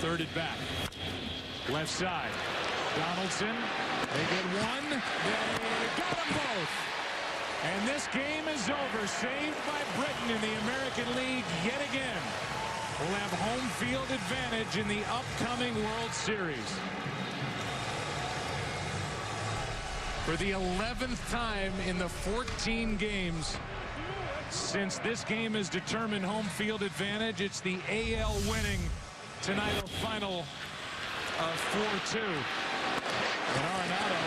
third at bat. Left side. Donaldson. They get one. They got them both. And this game is over. Saved by Britain in the American League yet again. We'll have home field advantage in the upcoming World Series. For the 11th time in the 14 games since this game has determined home field advantage, it's the AL winning tonight a final of 4-2. And Arenado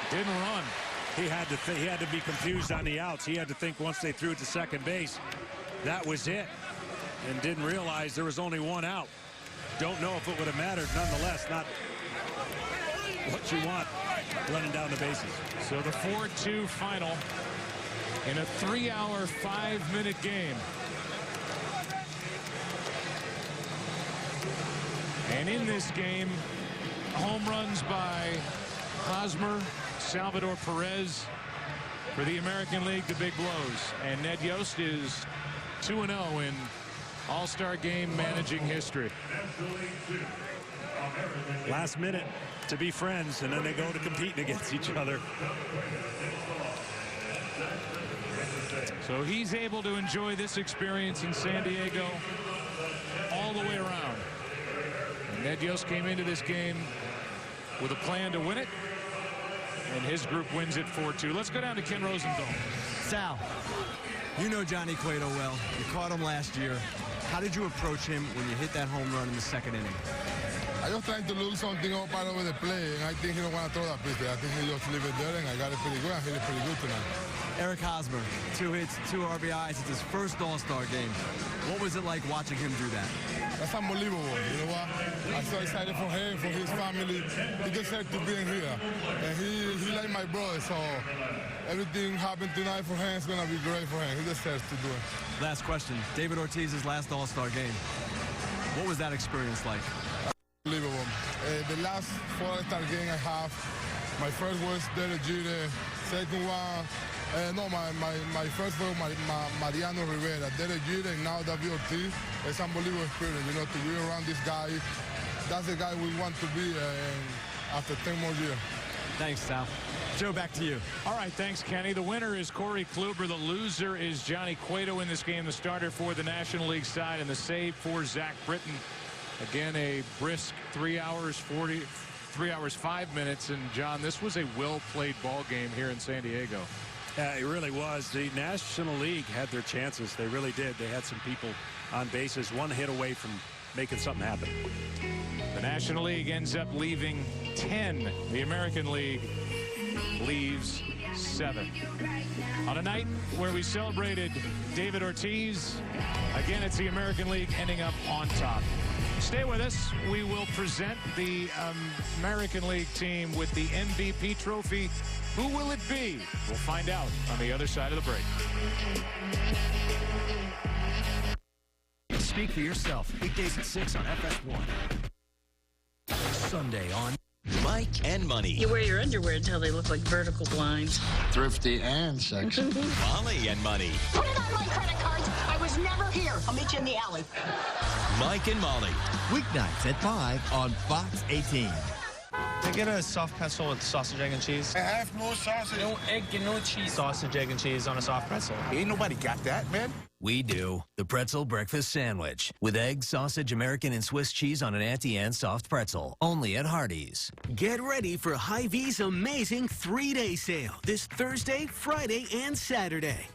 didn't run. He had to be confused on the outs. He had to think once they threw it to second base, that was it, and didn't realize there was only one out. Don't know if it would have mattered. Nonetheless, not what you want running down the bases. So the 4-2 final in a 3-hour, 5-minute game. And in this game, home runs by Hosmer, Salvador Perez for the American League, the big blows. And Ned Yost is 2-0 in All-Star Game managing history. Last minute to be friends, and then they go to competing against each other. So he's able to enjoy this experience in San Diego all the way around. And Ned Yost came into this game with a plan to win it, and his group wins it 4-2. Let's go down to Ken Rosenthal. Sal, you know Johnny Cueto well. You caught him last year. How did you approach him when you hit that home run in the second inning? I just trying to look something up out over the play, and I think he don't want to throw that pitch there. I think he just leave it there, and I got it pretty good. I hit it pretty good tonight. Eric Hosmer, 2 hits, 2 RBIs. It's his first All-Star game. What was it like watching him do that? That's unbelievable. You know what? I'm so excited for him, for his family. He deserves to be in here. And he like my brother, so everything happened tonight for him is going to be great for him. He deserves to do it. Last question. David Ortiz's last All-Star game. What was that experience like? Unbelievable. The last 4 All-Star game I have, my first was Derek Jeter, second one, no, my first one, Mariano Rivera, Derek Jeter, and now David Ortiz. It's unbelievable experience, you know, to be around this guy. That's the guy we want to be after 10 more years. Thanks, Sal. Joe, back to you. All right, thanks, Kenny. The winner is Corey Kluber. The loser is Johnny Cueto in this game, the starter for the National League side, and the save for Zach Britton. Again, a brisk 3 hours, 5 minutes. And, John, this was a well-played ball game here in San Diego. It really was. The National League had their chances. They really did. They had some people on bases, one hit away from making something happen. The National League ends up leaving 10. The American League leaves 7. On a night where we celebrated David Ortiz, again, it's the American League ending up on top. Stay with us. We will present the American League team with the MVP trophy. Who will it be? We'll find out on the other side of the break. Speak for yourself. Weekdays at 6 on FS1. Sunday on Mike and Money. You wear your underwear until they look like vertical blinds. Thrifty and sexy. Molly and Money. Put it on my credit cards. I was never here. I'll meet you in the alley. Mike and Molly. Weeknights at 5 on Fox 18. Can I get a soft pretzel with sausage, egg, and cheese? I have no sausage. No egg and no cheese. Sausage, egg, and cheese on a soft pretzel. Ain't nobody got that, man. We do. The pretzel breakfast sandwich with egg, sausage, American, and Swiss cheese on an Auntie Anne's soft pretzel. Only at Hardee's. Get ready for Hy-Vee's amazing 3-day sale this Thursday, Friday, and Saturday.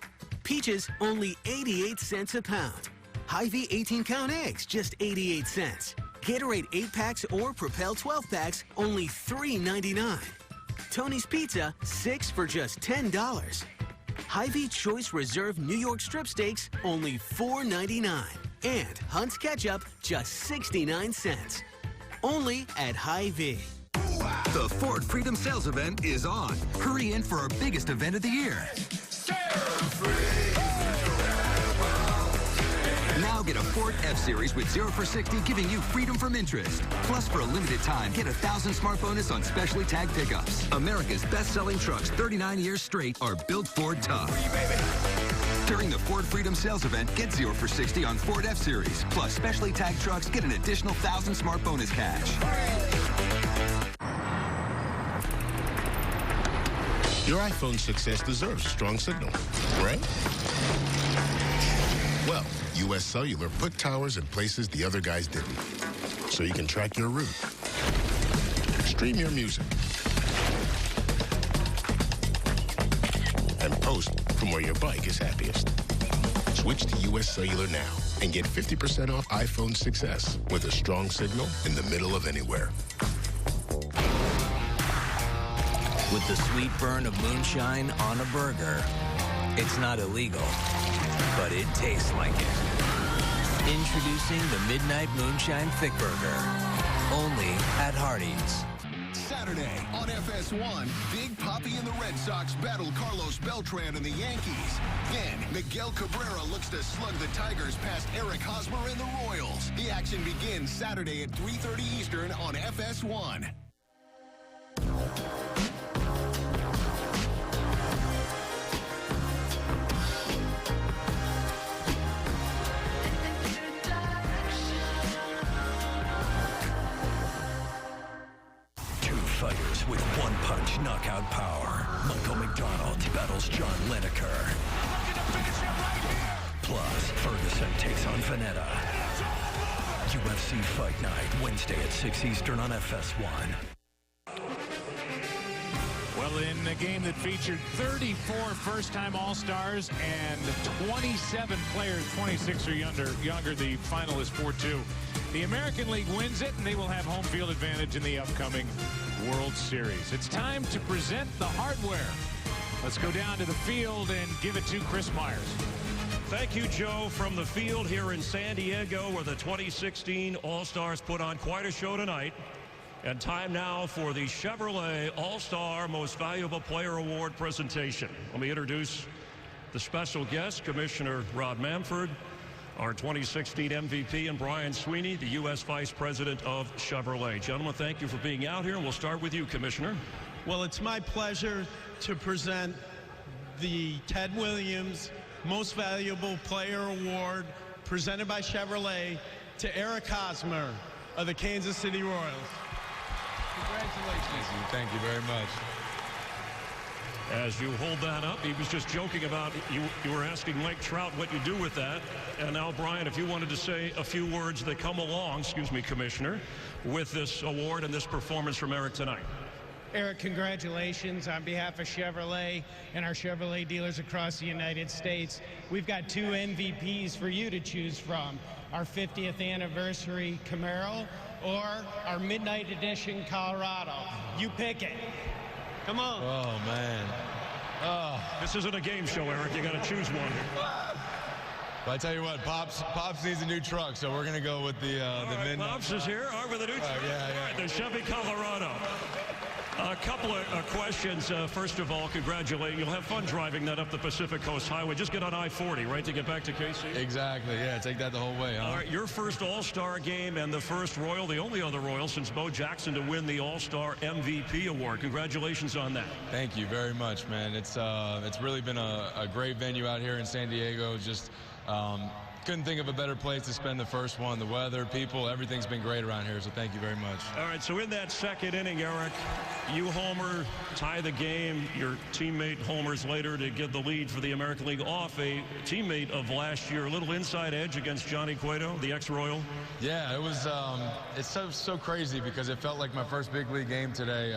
Peaches, only 88 cents a pound. Hy-Vee 18-count eggs, just 88 cents. Gatorade 8-packs or Propel 12-packs, only $3.99. Tony's Pizza, 6 for just $10. Hy-Vee Choice Reserve New York Strip Steaks, only $4.99. And Hunt's Ketchup, just 69 cents. Only at Hy-Vee. The Ford Freedom Sales Event is on. Hurry in for our biggest event of the year. Now get a Ford F-Series with 0 for 60, giving you freedom from interest. Plus, for a limited time, get 1,000 smart bonus on specially tagged pickups. America's best-selling trucks 39 years straight are built Ford tough. To During the Ford Freedom Sales Event, get 0 for 60 on Ford F-Series. Plus, specially tagged trucks get an additional 1,000 smart bonus cash. Your iPhone success deserves a strong signal, right? Well, U.S. Cellular put towers in places the other guys didn't. So you can track your route, stream your music, and post from where your bike is happiest. Switch to U.S. Cellular now and get 50% off iPhone 6S with a strong signal in the middle of anywhere. With the sweet burn of moonshine on a burger, it's not illegal, but it tastes like it. Introducing the Midnight Moonshine Thick Burger, only at Hardee's. Saturday on FS1, Big Papi and the Red Sox battle Carlos Beltran and the Yankees. Then, Miguel Cabrera looks to slug the Tigers past Eric Hosmer and the Royals. The action begins Saturday at 3:30 Eastern on FS1. Fighters with one-punch knockout power. Michael McDonald battles John Lineker. Plus, Ferguson takes on Vanetta. UFC Fight Night, Wednesday at 6 Eastern on FS1. Well, in a game that featured 34 first-time All-Stars and 27 players, 26 or younger, the final is 4-2. The American League wins it, and they will have home field advantage in the upcoming World Series. It's time to present the hardware. Let's go down to the field and give it to Chris Myers. Thank you, Joe, from the field here in San Diego, where the 2016 All-Stars put on quite a show tonight. And time now for the Chevrolet All-Star Most Valuable Player Award presentation. Let me introduce the special guest, Commissioner Rod Manfred, our 2016 MVP, and Brian Sweeney, the U.S. Vice President of Chevrolet. Gentlemen, thank you for being out here, and we'll start with you, Commissioner. Well, it's my pleasure to present the Ted Williams Most Valuable Player Award presented by Chevrolet to Eric Hosmer of the Kansas City Royals. Congratulations. Thank you very much. As you hold that up, he was just joking about you were asking Mike Trout what you do with that. And now, Brian, if you wanted to say a few words that come along, excuse me, Commissioner, with this award and this performance from Eric tonight. Eric, congratulations on behalf of Chevrolet and our Chevrolet dealers across the United States. We've got 2 MVPs for you to choose from. Our 50th anniversary Camaro or our Midnight Edition Colorado. You pick it. Come on. Oh, man. Oh. This isn't a game show, Eric. You got to choose one. But I tell you what, Pops needs a new truck, so we're going to go with the Midnight. Pops is here. All right, with a new truck. Yeah. All right, the Chevy Colorado. A couple of questions. First of all, congratulate. You'll have fun driving that up the Pacific Coast Highway. Just get on I-40, right, to get back to KC? Exactly, yeah. Take that the whole way, huh? All right, your first All-Star game and the first Royal, the only other Royal since Bo Jackson to win the All-Star MVP award. Congratulations on that. Thank you very much, man. It's really been a great venue out here in San Diego. Just couldn't think of a better place to spend the first one. The weather, people, everything's been great around here, so thank you very much. All right, so in that second inning, Eric, you homer, tie the game. Your teammate homers later to get the lead for the American League off a teammate of last year. A little inside edge against Johnny Cueto, the ex-Royal. Yeah, it was. It's so crazy because it felt like my first big league game today.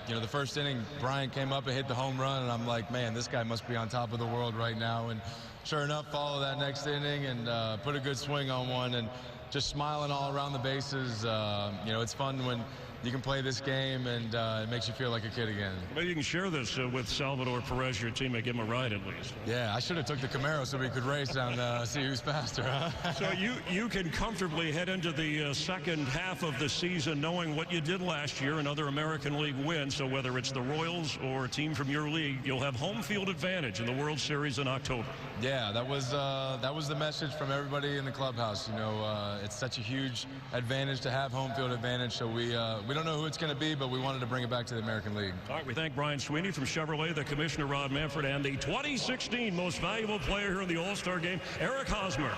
The first inning, Brian came up and hit the home run, and I'm like, man, this guy must be on top of the world right now. And sure enough, follow that next inning and put a good swing on one, and just smiling all around the bases. It's fun when you can play this game, and it makes you feel like a kid again. Maybe you can share this with Salvador Perez, your teammate, give him a ride at least. Yeah, I should have took the Camaro so we could race and see who's faster, huh? So you can comfortably head into the second half of the season knowing what you did last year, another American League win. So whether it's the Royals or a team from your league, you'll have home field advantage in the World Series in October. Yeah, that was the message from everybody in the clubhouse. It's such a huge advantage to have home field advantage, so we We don't know who it's going to be, but we wanted to bring it back to the American League. All right, we thank Brian Sweeney from Chevrolet, the Commissioner Rob Manfred, and the 2016 most valuable player here in the All-Star game, Eric Hosmer.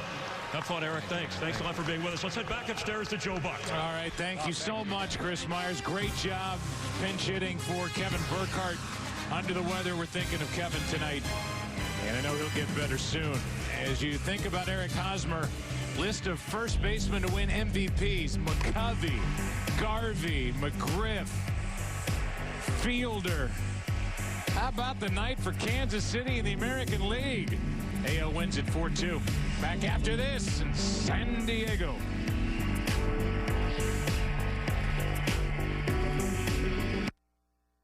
Have fun, Eric. Thanks. Thanks a lot for being with us. Let's head back upstairs to Joe Buck. All right, thank you so much, Chris Myers. Great job pinch hitting for Kevin Burkhardt. Under the weather, we're thinking of Kevin tonight, and I know he'll get better soon. As you think about Eric Hosmer, list of first basemen to win MVPs: McCovey, Garvey, McGriff, Fielder. How about the night for Kansas City in the American League? AL wins at 4-2. Back after this in San Diego.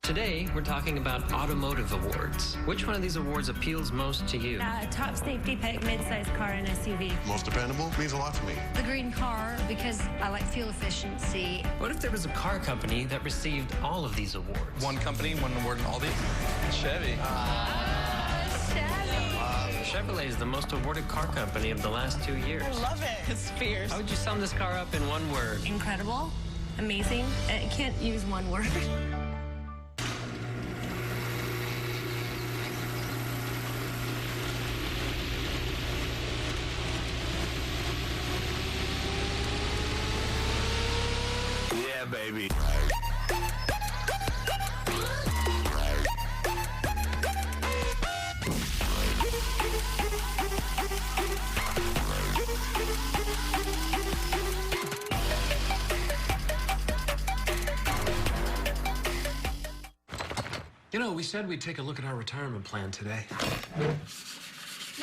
Today, we're talking about automotive awards. Which one of these awards appeals most to you? Top safety pick, mid-sized car, and SUV. Most dependable means a lot to me. The green car, because I like fuel efficiency. What if there was a car company that received all of these awards? One company, one award in all these? Chevy. Chevrolet is the most awarded car company of the last 2 years. I love it. It's fierce. How would you sum this car up in one word? Incredible, amazing. I can't use one word. Yeah, baby. You know, we said we'd take a look at our retirement plan today.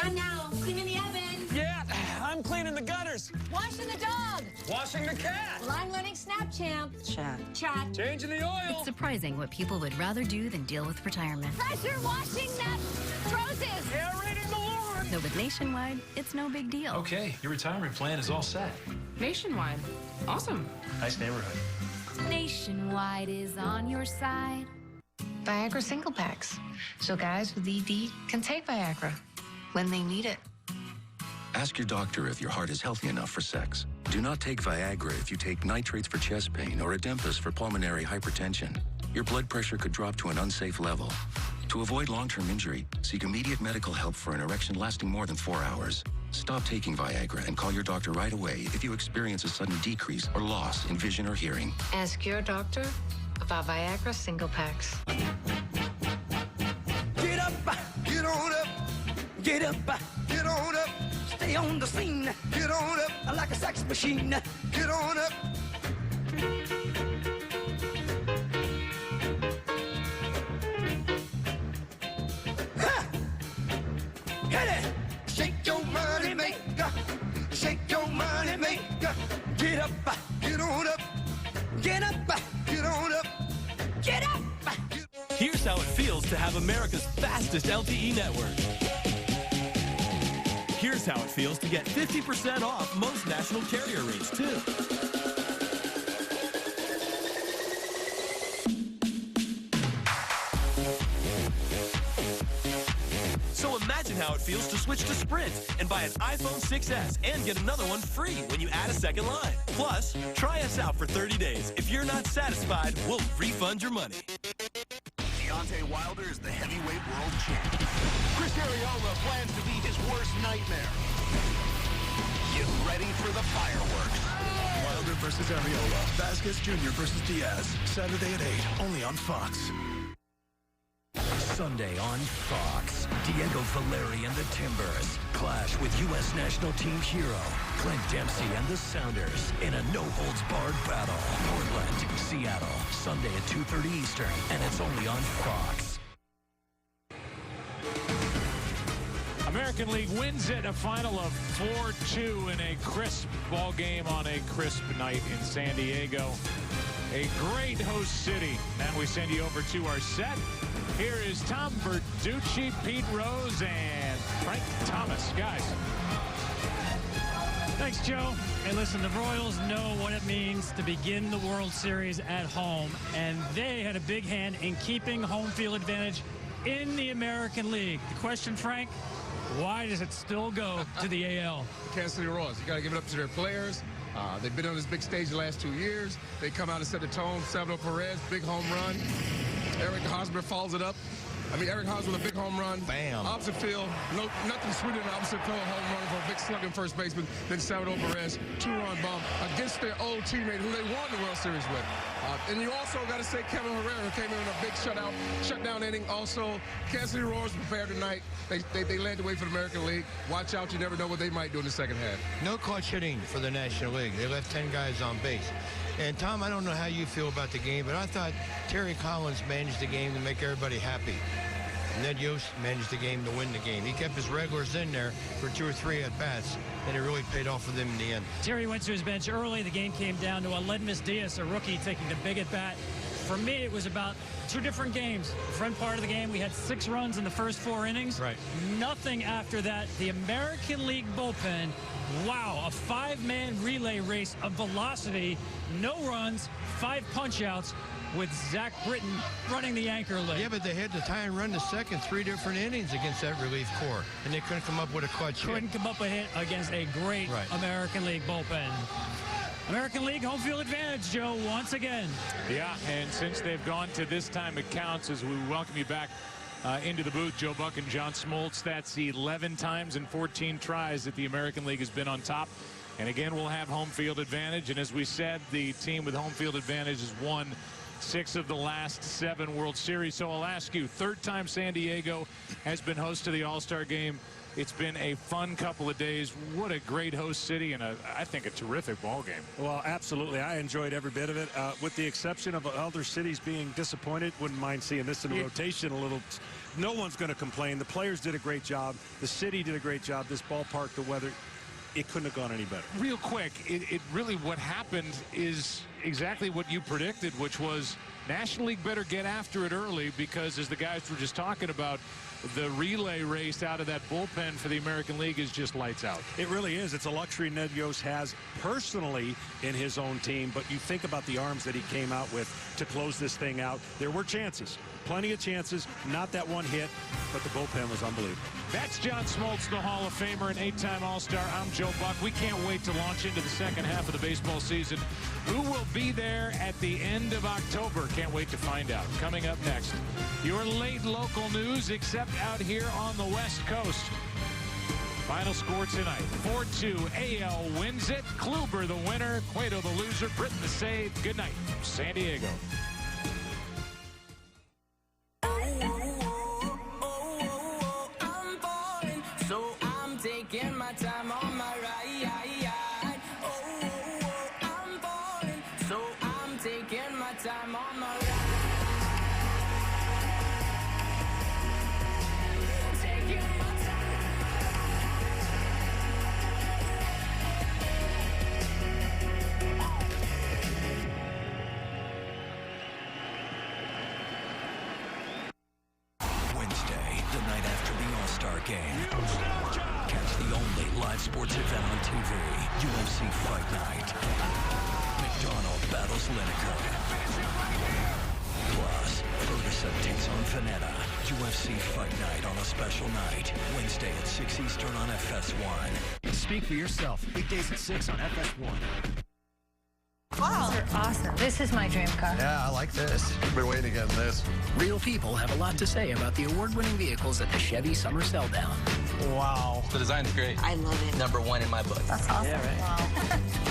Not now. Cleaning the oven. Yeah, I'm cleaning the gutters. Washing the dog. Washing the cat. Well, I'm learning Snapchat. Chat. Changing the oil. It's surprising what people would rather do than deal with retirement. Pressure washing the roses. Aerating the lawn. Though with Nationwide, it's no big deal. Okay, your retirement plan is all set. Nationwide. Awesome. Nice neighborhood. Nationwide is on your side. Viagra single packs. So guys with ED can take Viagra when they need it. Ask your doctor if your heart is healthy enough for sex. Do not take Viagra if you take nitrates for chest pain or Adempas for pulmonary hypertension. Your blood pressure could drop to an unsafe level. To avoid long-term injury, seek immediate medical help for an erection lasting more than 4 hours. Stop taking Viagra and call your doctor right away if you experience a sudden decrease or loss in vision or hearing. Ask your doctor about Viagra single packs. Get up, get on up, get up, get on up. Stay on the scene, get on up like a sex machine. Get on up. Ha! Hit it! Shake your money maker, shake your money maker. Get up, get on up, get up, get on up, get up. Here's how it feels to have America's fastest LTE network. Here's how it feels to get 50% off most national carrier rates, too. So imagine how it feels to switch to Sprint and buy an iPhone 6S and get another one free when you add a second line. Plus, try us out for 30 days. If you're not satisfied, we'll refund your money. Deontay Wilder is the heavyweight world champ. Chris Arreola plans to be his worst nightmare. Get ready for the fireworks. Wilder versus Arreola. Vasquez Jr. versus Diaz. Saturday at 8, only on Fox. Sunday on Fox, Diego Valeri and the Timbers clash with U.S. national team hero Clint Dempsey and the Sounders in a no-holds-barred battle. Portland, Seattle, Sunday at 2:30 Eastern, and it's only on Fox. American League wins it, a final of 4-2 in a crisp ball game on a crisp night in San Diego. A great host city. And we send you over to our set. Here is Tom Verducci, Pete Rose, and Frank Thomas. Guys. Thanks, Joe. Hey, listen, the Royals know what it means to begin the World Series at home, and they had a big hand in keeping home field advantage in the American League. The question, Frank, why does it still go to the AL? Kansas City Royals. You got to give it up to their players. They've been on this big stage the last 2 years. They come out and set the tone. Salvador Perez, big home run. Eric Hosmer follows it up. Eric Hosmer with a big home run. Bam. Opposite field. Nothing sweeter than opposite field home run for a big slugging first baseman than Salvador Perez. 2-run bomb against their old teammate who they won the World Series with. And you also got to say Kevin Herrera, who came in a big shutdown inning. Also, Kansas City Royals prepared tonight. They led the way for the American League. Watch out. You never know what they might do in the second half. No clutch hitting for the National League. They left 10 guys on base. And, Tom, I don't know how you feel about the game, but I thought Terry Collins managed the game to make everybody happy. Ned Yost managed the game to win the game. He kept his regulars in there for 2 or 3 at-bats, and it really paid off for them in the end. Terry went to his bench early. The game came down to Aledmus Diaz, a rookie, taking the big at-bat. For me, it was about 2 different games. The front part of the game, we had 6 runs in the first 4 innings. Right. Nothing after that. The American League bullpen, wow, a 5-man relay race of velocity. No runs, 5 punch-outs, with Zach Britton running the anchor leg. Yeah, but they had to tie and run the second 3 different innings against that relief corps, and they couldn't come up with a clutch hit. Couldn't come up a hit against a great American League bullpen. American League home field advantage, Joe, once again. Yeah, and since they've gone to this time it counts, as we welcome you back into the booth, Joe Buck and John Smoltz. That's 11 times in 14 tries that the American League has been on top. And again, we'll have home field advantage. And as we said, the team with home field advantage has won 6 of the last 7 World Series. So I'll ask you, 3rd time San Diego has been host to the All-Star Game. It's been a fun couple of days. What a great host city, and I think a terrific ball game. Well, absolutely. I enjoyed every bit of it, with the exception of other cities being disappointed. Wouldn't mind seeing this in the rotation a little. No one's going to complain. The players did a great job. The city did a great job. This ballpark, the weather, it couldn't have gone any better. Real quick, it really, what happened is exactly what you predicted, which was National League better get after it early, because as the guys were just talking about, the relay race out of that bullpen for the American League is just lights out. It really is. It's a luxury Ned Yost has personally in his own team, but you think about the arms that he came out with to close this thing out. There were chances, plenty of chances, not that one hit, but the bullpen was unbelievable. That's John Smoltz, the Hall of Famer and 8-time All-Star. I'm Joe Buck. We can't wait to launch into the second half of the baseball season. Who will be there at the end of October? Can't wait to find out. Coming up next, your late local news, except out here on the West Coast. Final score tonight, 4-2. AL wins it. Kluber the winner, Cueto the loser, Britton the save. Good night from San Diego. So I'm taking my time on my ride. I'm falling. So I'm taking my time on my ride. Taking my Wednesday, the night after the All-Star Game. Catch the only live sports event on TV, UFC Fight Night. McDonald battles Lineker. Plus, Ferguson takes on Finetta. UFC Fight Night on a special night. Wednesday at 6 Eastern on FS1. Speak for yourself. Weekdays at 6 on FS1. Wow. These are awesome. This is my dream car. Yeah, I like this. Been waiting to get in this. Real people have a lot to say about the award-winning vehicles at the Chevy Summer Sell Down. Wow. The design's great. I love it. #1 in my book. That's awesome. Yeah, right. Wow.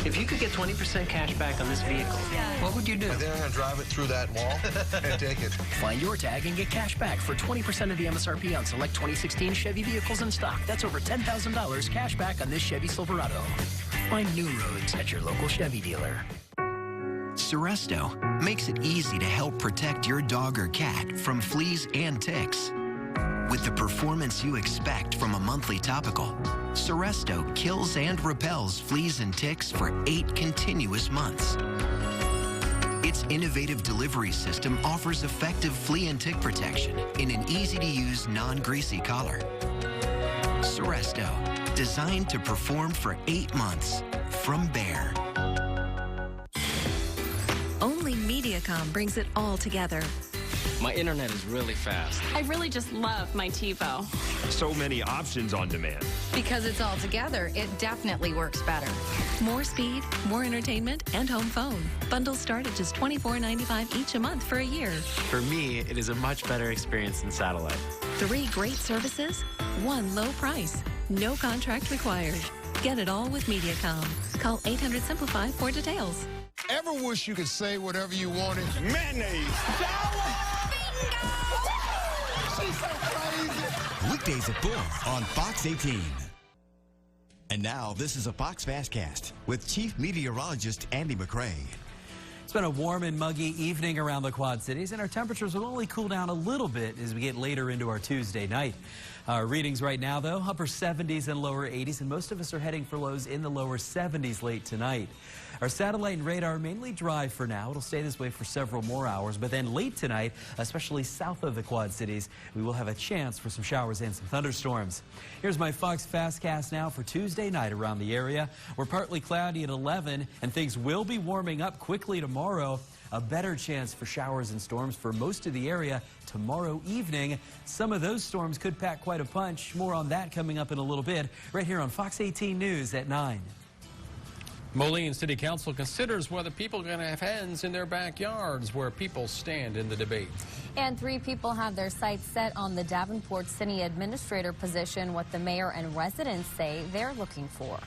If you could get 20% cash back on this vehicle, what would you do? I think I'm going to drive it through that wall and take it. Find your tag and get cash back for 20% of the MSRP on select 2016 Chevy vehicles in stock. That's over $10,000 cash back on this Chevy Silverado. Find new roads at your local Chevy dealer. Seresto makes it easy to help protect your dog or cat from fleas and ticks. With the performance you expect from a monthly topical, Seresto kills and repels fleas and ticks for 8 continuous months. Its innovative delivery system offers effective flea and tick protection in an easy-to-use, non-greasy collar. Seresto, designed to perform for 8 months from Bayer. Only Mediacom brings it all together. My internet is really fast. I really just love my TiVo. So many options on demand. Because it's all together, it definitely works better. More speed, more entertainment, and home phone. Bundles start at just $24.95 each a month for a year. For me, it is a much better experience than satellite. 3 great services, 1 low price. No contract required. Get it all with Mediacom. Call 800-SIMPLIFY for details. Ever wish you could say whatever you wanted? Mayonnaise. She's so crazy. Weekdays at 4 on Fox 18. And now, this is a Fox Fastcast with Chief Meteorologist Andy McRae. It's been a warm and muggy evening around the Quad Cities, and our temperatures will only cool down a little bit as we get later into our Tuesday night. Our readings right now, though, upper 70s and lower 80s, and most of us are heading for lows in the lower 70s late tonight. Our satellite and radar mainly dry for now. It'll stay this way for several more hours, but then late tonight, especially south of the Quad Cities, we will have a chance for some showers and some thunderstorms. Here's my Fox Fastcast now for Tuesday night around the area. We're partly cloudy at 11, and things will be warming up quickly tomorrow. A better chance for showers and storms for most of the area tomorrow evening. Some of those storms could pack quite a punch. More on that coming up in a little bit, right here on Fox 18 News at 9. Moline City Council considers whether people are going to have hens in their backyards, where people stand in the debate. And 3 people have their sights set on the Davenport City Administrator position. What the mayor and residents say they're looking for.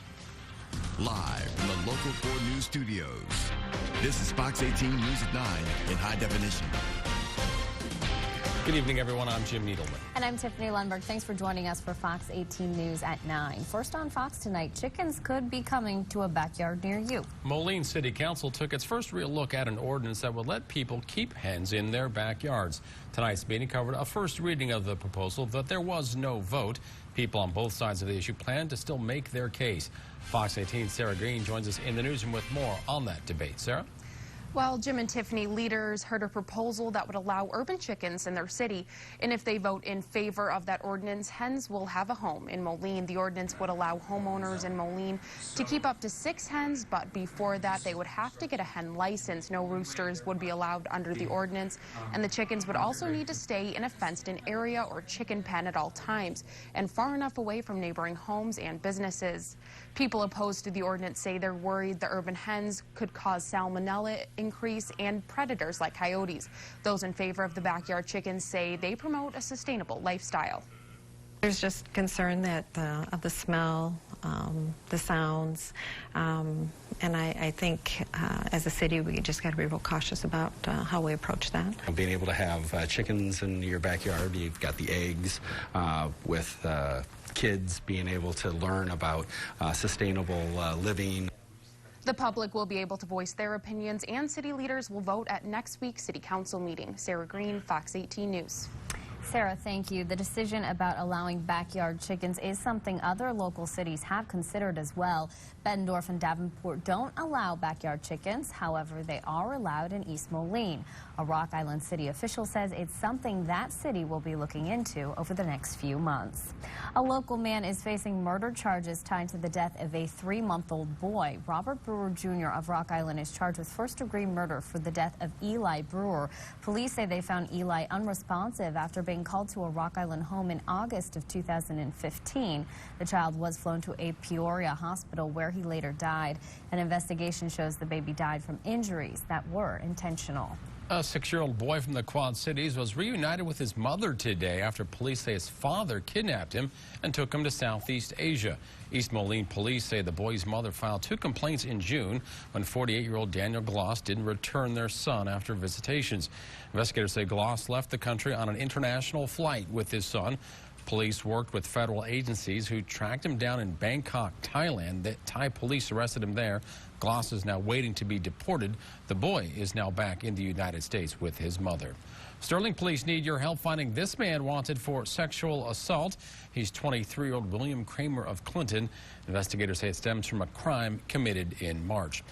Live from the Local 4 News Studios. This is Fox 18 News at 9 in high definition. Good evening, everyone. I'm Jim Needleman. And I'm Tiffany Lundberg. Thanks for joining us for Fox 18 News at 9. First on Fox tonight, chickens could be coming to a backyard near you. Moline City Council took its first real look at an ordinance that would let people keep hens in their backyards. Tonight's meeting covered a first reading of the proposal, but there was no vote. People on both sides of the issue plan to still make their case. Fox 18's Sarah Green joins us in the newsroom with more on that debate. Sarah? Well, Jim and Tiffany, leaders heard a proposal that would allow urban chickens in their city. And if they vote in favor of that ordinance, hens will have a home in Moline. The ordinance would allow homeowners in Moline to keep up to 6 hens, but before that, they would have to get a hen license. No roosters would be allowed under the ordinance. And the chickens would also need to stay in a fenced-in area or chicken pen at all times and far enough away from neighboring homes and businesses. People opposed to the ordinance say they're worried the urban hens could cause salmonella increase and predators like coyotes. Those in favor of the backyard chickens say they promote a sustainable lifestyle. There's just concern that of the smell, the sounds, and I think as a city we just got to be real cautious about how we approach that. Being able to have chickens in your backyard, you've got the eggs with kids being able to learn about sustainable living. The public will be able to voice their opinions, and city leaders will vote at next week's City Council meeting. Sarah Green, Fox 18 News. Sarah, thank you. The decision about allowing backyard chickens is something other local cities have considered as well. Bettendorf and Davenport don't allow backyard chickens. However, they are allowed in East Moline. A Rock Island city official says it's something that city will be looking into over the next few months. A local man is facing murder charges tied to the death of a 3-month-old boy. Robert Brewer Jr. of Rock Island is charged with first-degree murder for the death of Eli Brewer. Police say they found Eli unresponsive after being called to a Rock Island home in August of 2015. The child was flown to a Peoria hospital where he later died. An investigation shows the baby died from injuries that were intentional. A 6-year-old boy from the Quad Cities was reunited with his mother today after police say his father kidnapped him and took him to Southeast Asia. East Moline police say the boy's mother filed 2 complaints in June when 48-year-old Daniel Gloss didn't return their son after visitations. Investigators say Gloss left the country on an international flight with his son. Police worked with federal agencies who tracked him down in Bangkok, Thailand. The Thai police arrested him there. Gloss is now waiting to be deported. The boy is now back in the United States with his mother. Sterling police need your help finding this man wanted for sexual assault. He's 23-year-old William Kramer of Clinton. Investigators say it stems from a crime committed in March.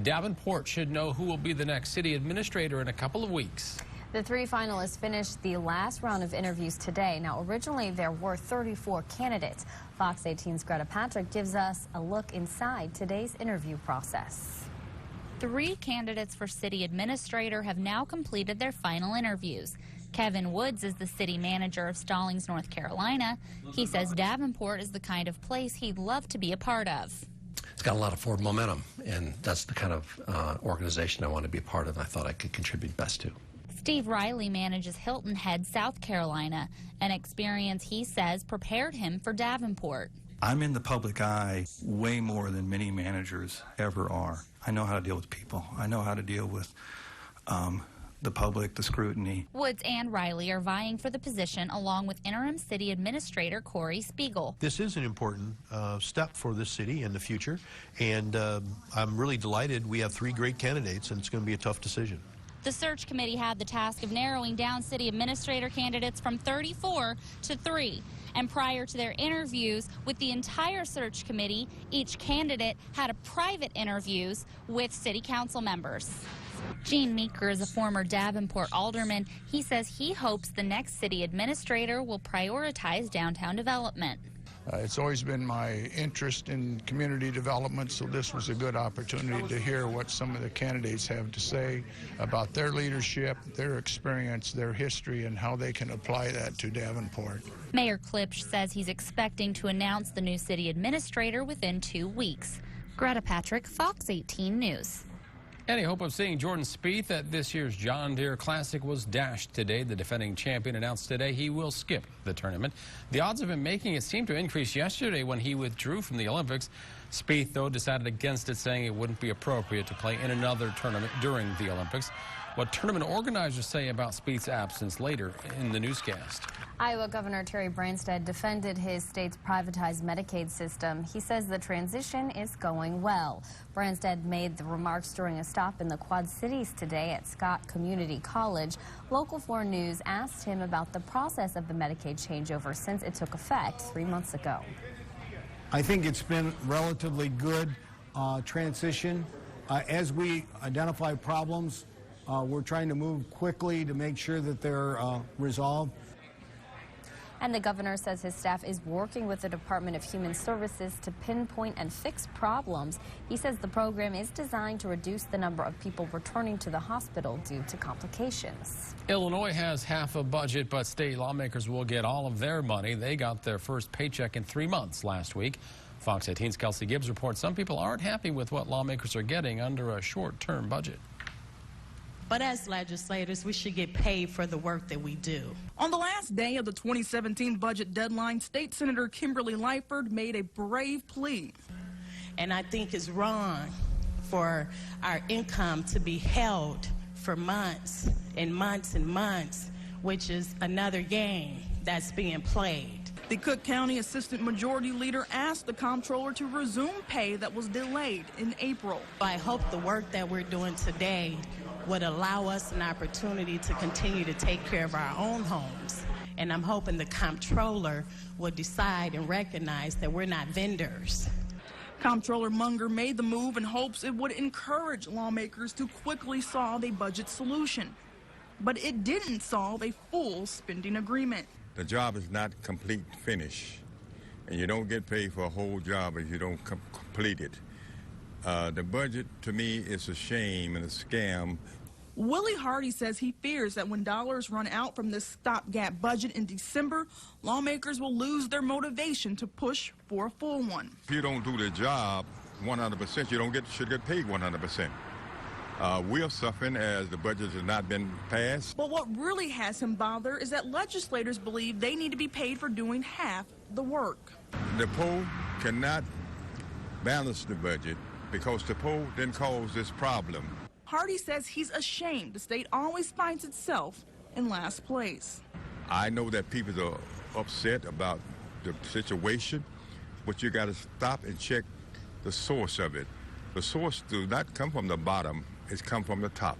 Davenport should know who will be the next city administrator in a couple of weeks. The 3 finalists finished the last round of interviews today. Now, originally there were 34 candidates. Fox 18's Greta Patrick gives us a look inside today's interview process. 3 candidates for city administrator have now completed their final interviews. Kevin Woods is the city manager of Stallings, North Carolina. He says Davenport is the kind of place he'd love to be a part of. It's got a lot of forward momentum, and that's the kind of organization I want to be a part of, and I thought I could contribute best to. Steve Riley manages Hilton Head, South Carolina, an experience he says prepared him for Davenport. I'm in the public eye way more than many managers ever are. I know how to deal with people. I know how to deal with the public, the scrutiny. Woods and Riley are vying for the position along with interim city administrator Corey Spiegel. This is an important step for this city in the future, and I'm really delighted we have 3 great candidates, and it's going to be a tough decision. The search committee had the task of narrowing down city administrator candidates from 34 to 3. And prior to their interviews with the entire search committee, each candidate had private interviews with city council members. Gene Meeker is a former Davenport alderman. He says he hopes the next city administrator will prioritize downtown development. It's always been my interest in community development, so this was a good opportunity to hear what some of the candidates have to say about their leadership, their experience, their history, and how they can apply that to Davenport. Mayor Klipsch says he's expecting to announce the new city administrator within 2 weeks. Greta Patrick, Fox 18 News. Any hope of seeing Jordan Spieth at this year's John Deere Classic was dashed today. The defending champion announced today he will skip the tournament. The odds of him making it seemed to increase yesterday when he withdrew from the Olympics. Spieth, though, decided against it, saying it wouldn't be appropriate to play in another tournament during the Olympics. What tournament organizers say about Spieth's absence later in the newscast. Iowa Governor Terry Branstad defended his state's privatized Medicaid system. He says the transition is going well. Branstad made the remarks during a stop in the Quad Cities today at Scott Community College. Local 4 News asked him about the process of the Medicaid changeover since it took effect 3 months ago. I think it's been relatively good transition. As we identify problems, we're trying to move quickly to make sure that they're resolved. And the governor says his staff is working with the Department of Human Services to pinpoint and fix problems. He says the program is designed to reduce the number of people returning to the hospital due to complications. Illinois has half a budget, but state lawmakers will get all of their money. They got their first paycheck in 3 months last week. Fox 18's Kelsey Gibbs reports some people aren't happy with what lawmakers are getting under a short-term budget. But as legislators, we should get paid for the work that we do. On the last day of the 2017 budget deadline, State Senator Kimberly Lyford made a brave plea. And I think it's wrong for our income to be held for months and months and months, which is another game that's being played. The Cook County Assistant Majority Leader asked the comptroller to resume pay that was delayed in April. I hope the work that we're doing today would allow us an opportunity to continue to take care of our own homes. And I'm hoping the comptroller will decide and recognize that we're not vendors. Comptroller Munger made the move in hopes it would encourage lawmakers to quickly solve a budget solution. But it didn't solve a full spending agreement. The job is not complete finish, and you don't get paid for a whole job if you don't complete it. The budget, to me, is a shame and a scam. Willie Hardy says he fears that when dollars run out from this stopgap budget in December, lawmakers will lose their motivation to push for a full one. If you don't do the job 100%, you should get paid 100%. We're suffering as the budget has not been passed. But what really has him bothered is that legislators believe they need to be paid for doing half the work. The poll cannot balance the budget because the poll didn't cause this problem. Hardy says he's ashamed the state always finds itself in last place. I know that people are upset about the situation, but you got to stop and check the source of it. The source does not come from the bottom, it's come from the top.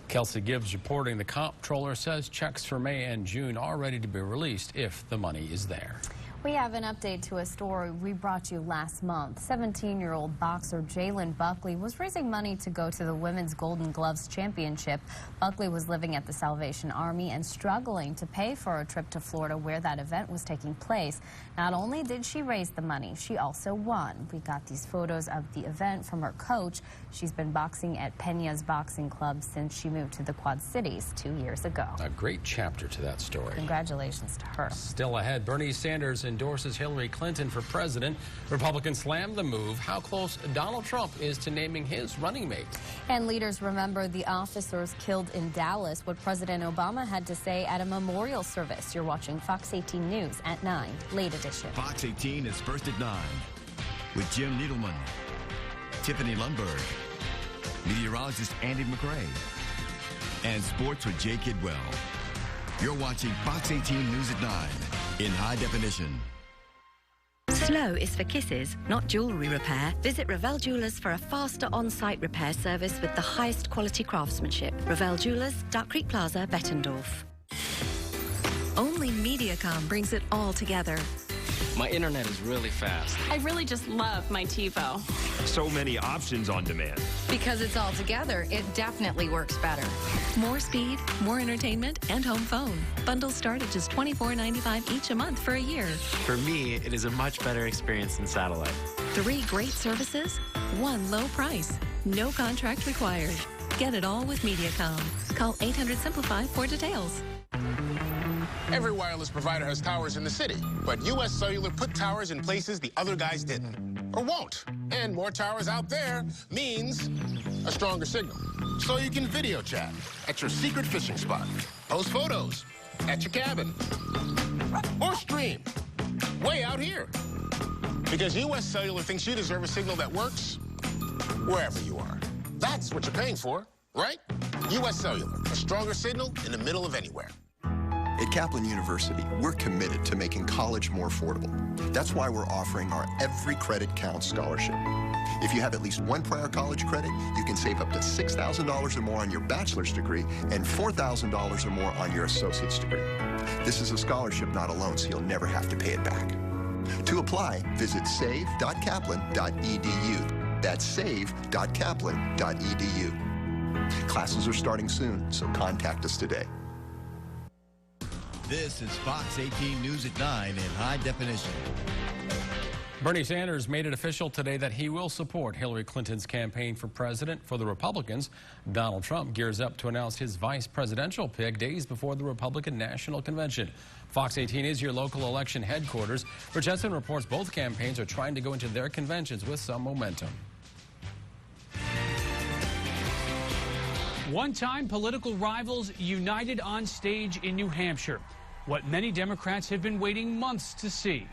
Kelsey Gibbs reporting the comptroller says checks for May and June are ready to be released if the money is there. We have an update to a story we brought you last month. 17-year-old boxer Jalen Buckley was raising money to go to the Women's Golden Gloves Championship. Buckley was living at the Salvation Army and struggling to pay for a trip to Florida where that event was taking place. Not only did she raise the money, she also won. We got these photos of the event from her coach. She's been boxing at Peña's Boxing Club since she moved to the Quad Cities 2 years ago. A great chapter to that story. Congratulations to her. Still ahead, Bernie Sanders endorses Hillary Clinton for president. Republicans slam the move. How close Donald Trump is to naming his running mate. And leaders remember the officers killed in Dallas, what President Obama had to say at a memorial service. You're watching Fox 18 News at 9, late edition. Fox 18 is first at 9 with Jim Needleman, Tiffany Lundberg, meteorologist Andy McRae, and sports with Jay Kidwell. You're watching Fox 18 News at 9 in high definition. Slow is for kisses, not jewellery repair. Visit Ravel Jewellers for a faster on-site repair service with the highest quality craftsmanship. Ravel Jewellers, Duck Creek Plaza, Bettendorf. Only Mediacom brings it all together. My internet is really fast. I really just love my TiVo. So many options on demand. Because it's all together, it definitely works better. More speed, more entertainment, and home phone. Bundles start at just $24.95 each a month for a year. For me, it is a much better experience than satellite. 3 great services, 1 low price. No contract required. Get it all with Mediacom. Call 800-SIMPLIFY for details. Every wireless provider has towers in the city, but U.S. Cellular put towers in places the other guys didn't, or won't. And more towers out there means a stronger signal. So you can video chat at your secret fishing spot, post photos at your cabin, or stream way out here. Because U.S. Cellular thinks you deserve a signal that works wherever you are. That's what you're paying for, right? U.S. Cellular, a stronger signal in the middle of anywhere. At Kaplan University, we're committed to making college more affordable. That's why we're offering our Every Credit Counts scholarship. If you have at least 1 prior college credit, you can save up to $6,000 or more on your bachelor's degree and $4,000 or more on your associate's degree. This is a scholarship, not a loan, so you'll never have to pay it back. To apply, visit save.kaplan.edu. That's save.kaplan.edu. Classes are starting soon, so contact us today. This is Fox 18 News at 9 in high definition. Bernie Sanders made it official today that he will support Hillary Clinton's campaign for president. For the Republicans, Donald Trump gears up to announce his vice presidential pick days before the Republican National Convention. Fox 18 is your local election headquarters. Rich Henson reports both campaigns are trying to go into their conventions with some momentum. One-time political rivals united on stage in New Hampshire. What many Democrats have been waiting months to see.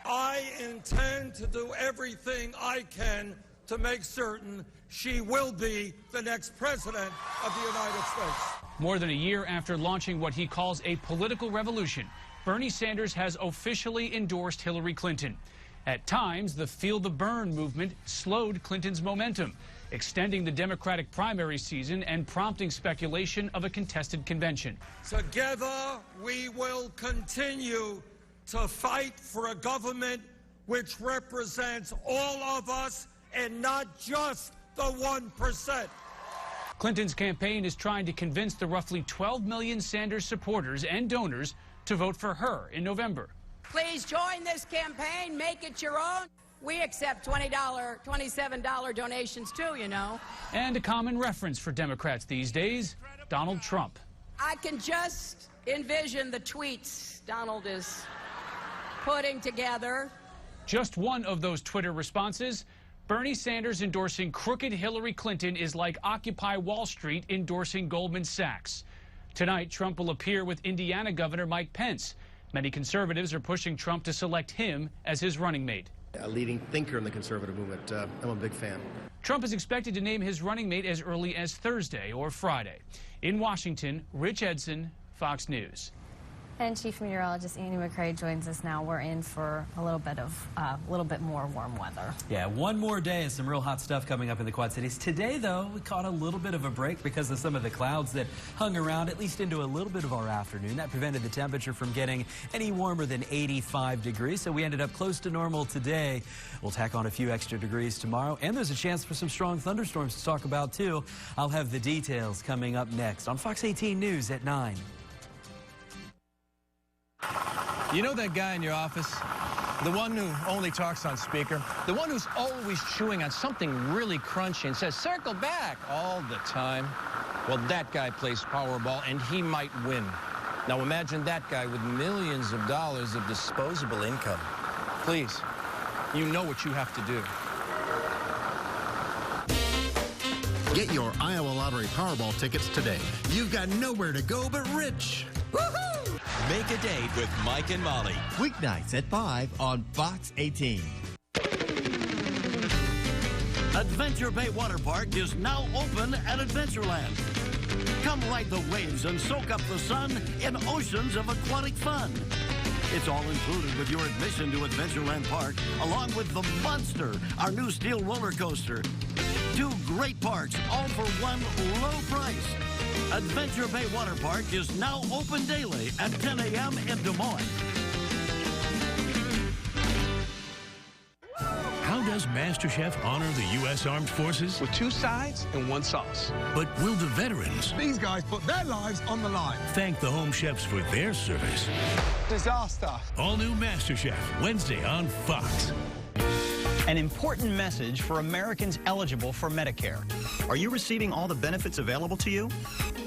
I intend to do everything I can to make certain she will be the next president of the United States. More than a year after launching what he calls a political revolution, Bernie Sanders has officially endorsed Hillary Clinton. At times, the Feel the Burn movement slowed Clinton's momentum, extending the Democratic primary season and prompting speculation of a contested convention. Together, we will continue to fight for a government which represents all of us and not just the 1%. Clinton's campaign is trying to convince the roughly 12 million Sanders supporters and donors to vote for her in November. Please join this campaign. Make it your own. We accept $20, $27 donations too, you know. And a common reference for Democrats these days, Donald Trump. I can just envision the tweets Donald is putting together. Just one of those Twitter responses, Bernie Sanders endorsing crooked Hillary Clinton is like Occupy Wall Street endorsing Goldman Sachs. Tonight, Trump will appear with Indiana Governor Mike Pence. Many conservatives are pushing Trump to select him as his running mate. A leading thinker in the conservative movement. I'm a big fan. Trump is expected to name his running mate as early as Thursday or Friday. In Washington, Rich Edson, Fox News. And Chief Meteorologist Andy McCrae joins us now. We're in for a little bit more warm weather. Yeah, one more day and some real hot stuff coming up in the Quad Cities. Today, though, we caught a little bit of a break because of some of the clouds that hung around, at least into a little bit of our afternoon. That prevented the temperature from getting any warmer than 85 degrees, so we ended up close to normal today. We'll tack on a few extra degrees tomorrow, and there's a chance for some strong thunderstorms to talk about, too. I'll have the details coming up next on Fox 18 News at 9. You know that guy in your office? The one who only talks on speaker? The one who's always chewing on something really crunchy and says, circle back all the time? Well, that guy plays Powerball, and he might win. Now imagine that guy with millions of dollars of disposable income. Please, you know what you have to do. Get your Iowa Lottery Powerball tickets today. You've got nowhere to go but rich. Woohoo! Make a date with Mike and Molly. Weeknights at 5 on Fox 18. Adventure Bay Water Park is now open at Adventureland. Come ride the waves and soak up the sun in oceans of aquatic fun. It's all included with your admission to Adventureland Park, along with the Monster, our new steel roller coaster. 2 great parks, all for one low price. Adventure Bay Water Park is now open daily at 10 a.m. in Des Moines. How does MasterChef honor the U.S. Armed Forces? With 2 sides and 1 sauce. But will the veterans? These guys put their lives on the line. Thank the home chefs for their service. Disaster. All new MasterChef, Wednesday on Fox. An important message for Americans eligible for Medicare. Are you receiving all the benefits available to you?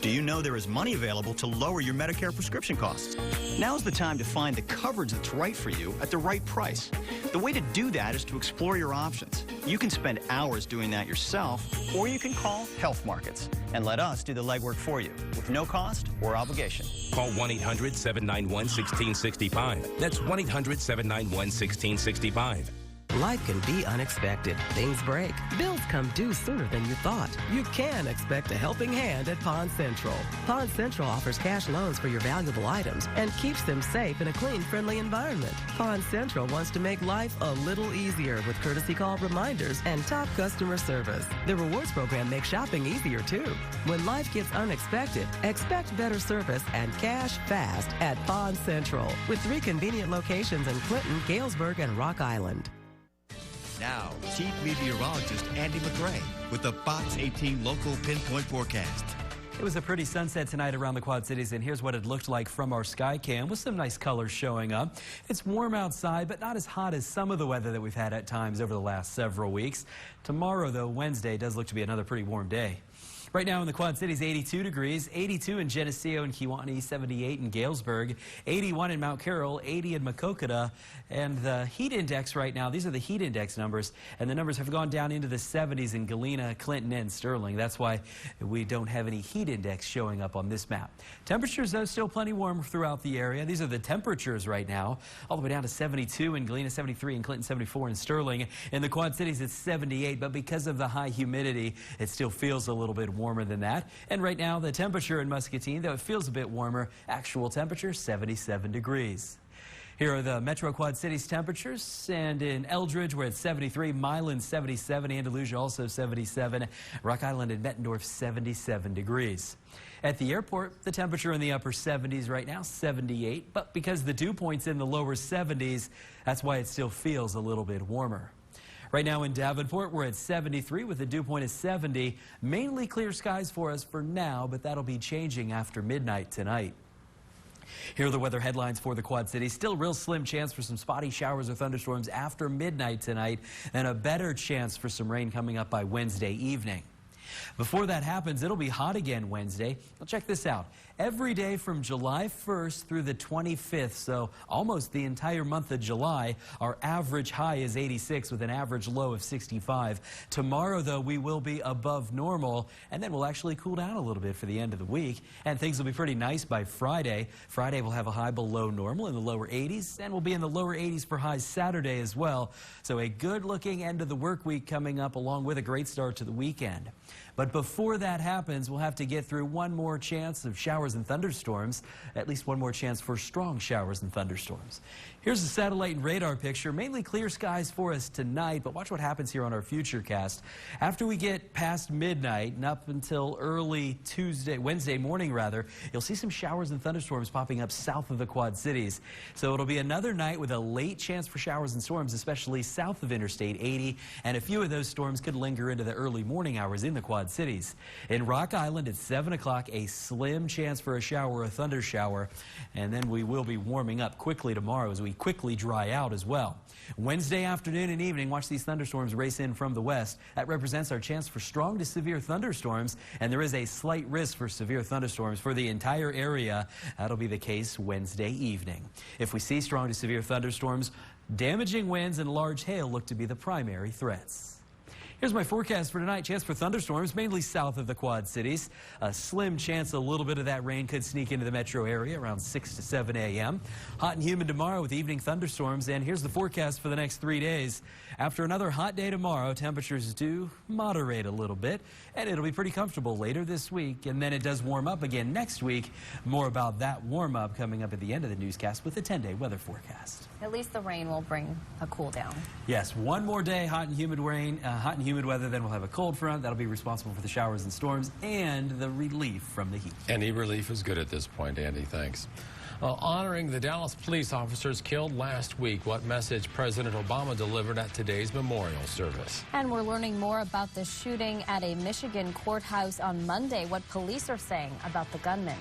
Do you know there is money available to lower your Medicare prescription costs? Now's the time to find the coverage that's right for you at the right price. The way to do that is to explore your options. You can spend hours doing that yourself, or you can call Health Markets and let us do the legwork for you with no cost or obligation. Call 1-800-791-1665. That's 1-800-791-1665. Life can be unexpected. Things break. Bills come due sooner than you thought. You can expect a helping hand at Pond Central. Pond Central offers cash loans for your valuable items and keeps them safe in a clean, friendly environment. Pond Central wants to make life a little easier with courtesy call reminders and top customer service. The rewards program makes shopping easier, too. When life gets unexpected, expect better service and cash fast at Pond Central, with 3 convenient locations in Clinton, Galesburg, and Rock Island. Now, Chief Meteorologist Andy McCrae with the Fox 18 local pinpoint forecast. It was a pretty sunset tonight around the Quad Cities, and here's what it looked like from our sky cam with some nice colors showing up. It's warm outside, but not as hot as some of the weather that we've had at times over the last several weeks. Tomorrow, though, Wednesday, does look to be another pretty warm day. Right now in the Quad Cities, 82 degrees, 82 in Geneseo and Kewanee, 78 in Galesburg, 81 in Mount Carroll, 80 in Maquoketa, and the heat index right now, these are the heat index numbers, and the numbers have gone down into the 70s in Galena, Clinton, and Sterling. That's why we don't have any heat index showing up on this map. Temperatures, though, still plenty warm throughout the area. These are the temperatures right now, all the way down to 72 in Galena, 73 in Clinton, 74 in Sterling. In the Quad Cities, it's 78, but because of the high humidity, it still feels a little bit warmer than that. And right now, the temperature in Muscatine, though it feels a bit warmer, actual temperature 77 degrees. Here are the Metro Quad Cities temperatures, and in Eldridge we're at 73, Milan 77, Andalusia also 77, Rock Island and Bettendorf 77 degrees. At the airport, the temperature in the upper 70s right now, 78, but because the dew point's in the lower 70s, that's why it still feels a little bit warmer. Right now in Davenport, we're at 73 with a dew point of 70. Mainly clear skies for us for now, but that'll be changing after midnight tonight. Here are the weather headlines for the Quad Cities. Still real slim chance for some spotty showers or thunderstorms after midnight tonight, and a better chance for some rain coming up by Wednesday evening. Before that happens, it'll be hot again Wednesday. Well, check this out. Every day from July 1st through the 25th, so almost the entire month of July, our average high is 86 with an average low of 65. Tomorrow, though, we will be above normal, and then we'll actually cool down a little bit for the end of the week, and things will be pretty nice by Friday. Friday will have a high below normal in the lower 80s, and we'll be in the lower 80s for highs Saturday as well. So a good-looking end of the work week coming up, along with a great start to the weekend. But before that happens, we'll have to get through one more chance of showers showers and thunderstorms. At least one more chance for strong showers and thunderstorms. Here's a satellite and radar picture. Mainly clear skies for us tonight, but watch what happens here on our Futurecast. After we get past midnight and up until early Wednesday morning rather, you'll see some showers and thunderstorms popping up south of the Quad Cities. So it'll be another night with a late chance for showers and storms, especially south of Interstate 80, and a few of those storms could linger into the early morning hours in the Quad Cities. In Rock Island at 7 o'clock, a slim chance for a shower or a thunder shower, and then we will be warming up quickly tomorrow as we quickly dry out as well. Wednesday afternoon and evening, watch these thunderstorms race in from the west. That represents our chance for strong to severe thunderstorms, and there is a slight risk for severe thunderstorms for the entire area. That'll be the case Wednesday evening. If we see strong to severe thunderstorms, damaging winds and large hail look to be the primary threats. Here's my forecast for tonight. Chance for thunderstorms, mainly south of the Quad Cities. A slim chance a little bit of that rain could sneak into the metro area around 6 to 7 a.m. Hot and humid tomorrow with evening thunderstorms. And here's the forecast for the next 3 days. After another hot day tomorrow, temperatures do moderate a little bit, and it'll be pretty comfortable later this week. And then it does warm up again next week. More about that warm up coming up at the end of the newscast with the 10-day weather forecast. At least the rain will bring a cool down. Yes, one more day, hot and humid humid weather, then we'll have a cold front. That'll be responsible for the showers and storms and the relief from the heat. Any relief is good at this point, Andy. Thanks. Honoring the Dallas police officers killed last week. What message President Obama delivered at today's memorial service. And we're learning more about the shooting at a Michigan courthouse on Monday. What police are saying about the gunman.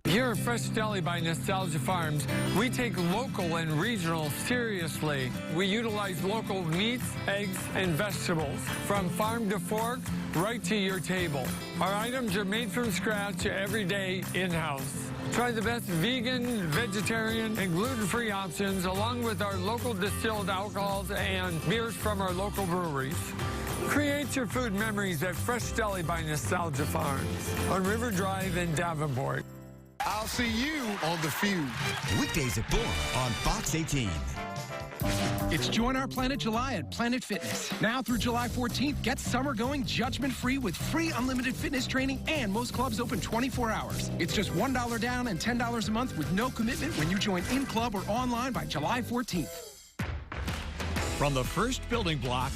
Here at Fresh Deli by Nostalgia Farms, we take local and regional seriously. We utilize local meats, eggs, and vegetables, from farm to fork, right to your table. Our items are made from scratch every day in-house. Try the best vegan, vegetarian, and gluten-free options, along with our local distilled alcohols and beers from our local breweries. Create your food memories at Fresh Deli by Nostalgia Farms on River Drive in Davenport. I'll see you on The Feud. Weekdays at 4 on Fox 18. It's Join Our Planet July at Planet Fitness. Now through July 14th, get summer going judgment-free with free unlimited fitness training, and most clubs open 24 hours. It's just $1 down and $10 a month with no commitment when you join in-club or online by July 14th. From the first building block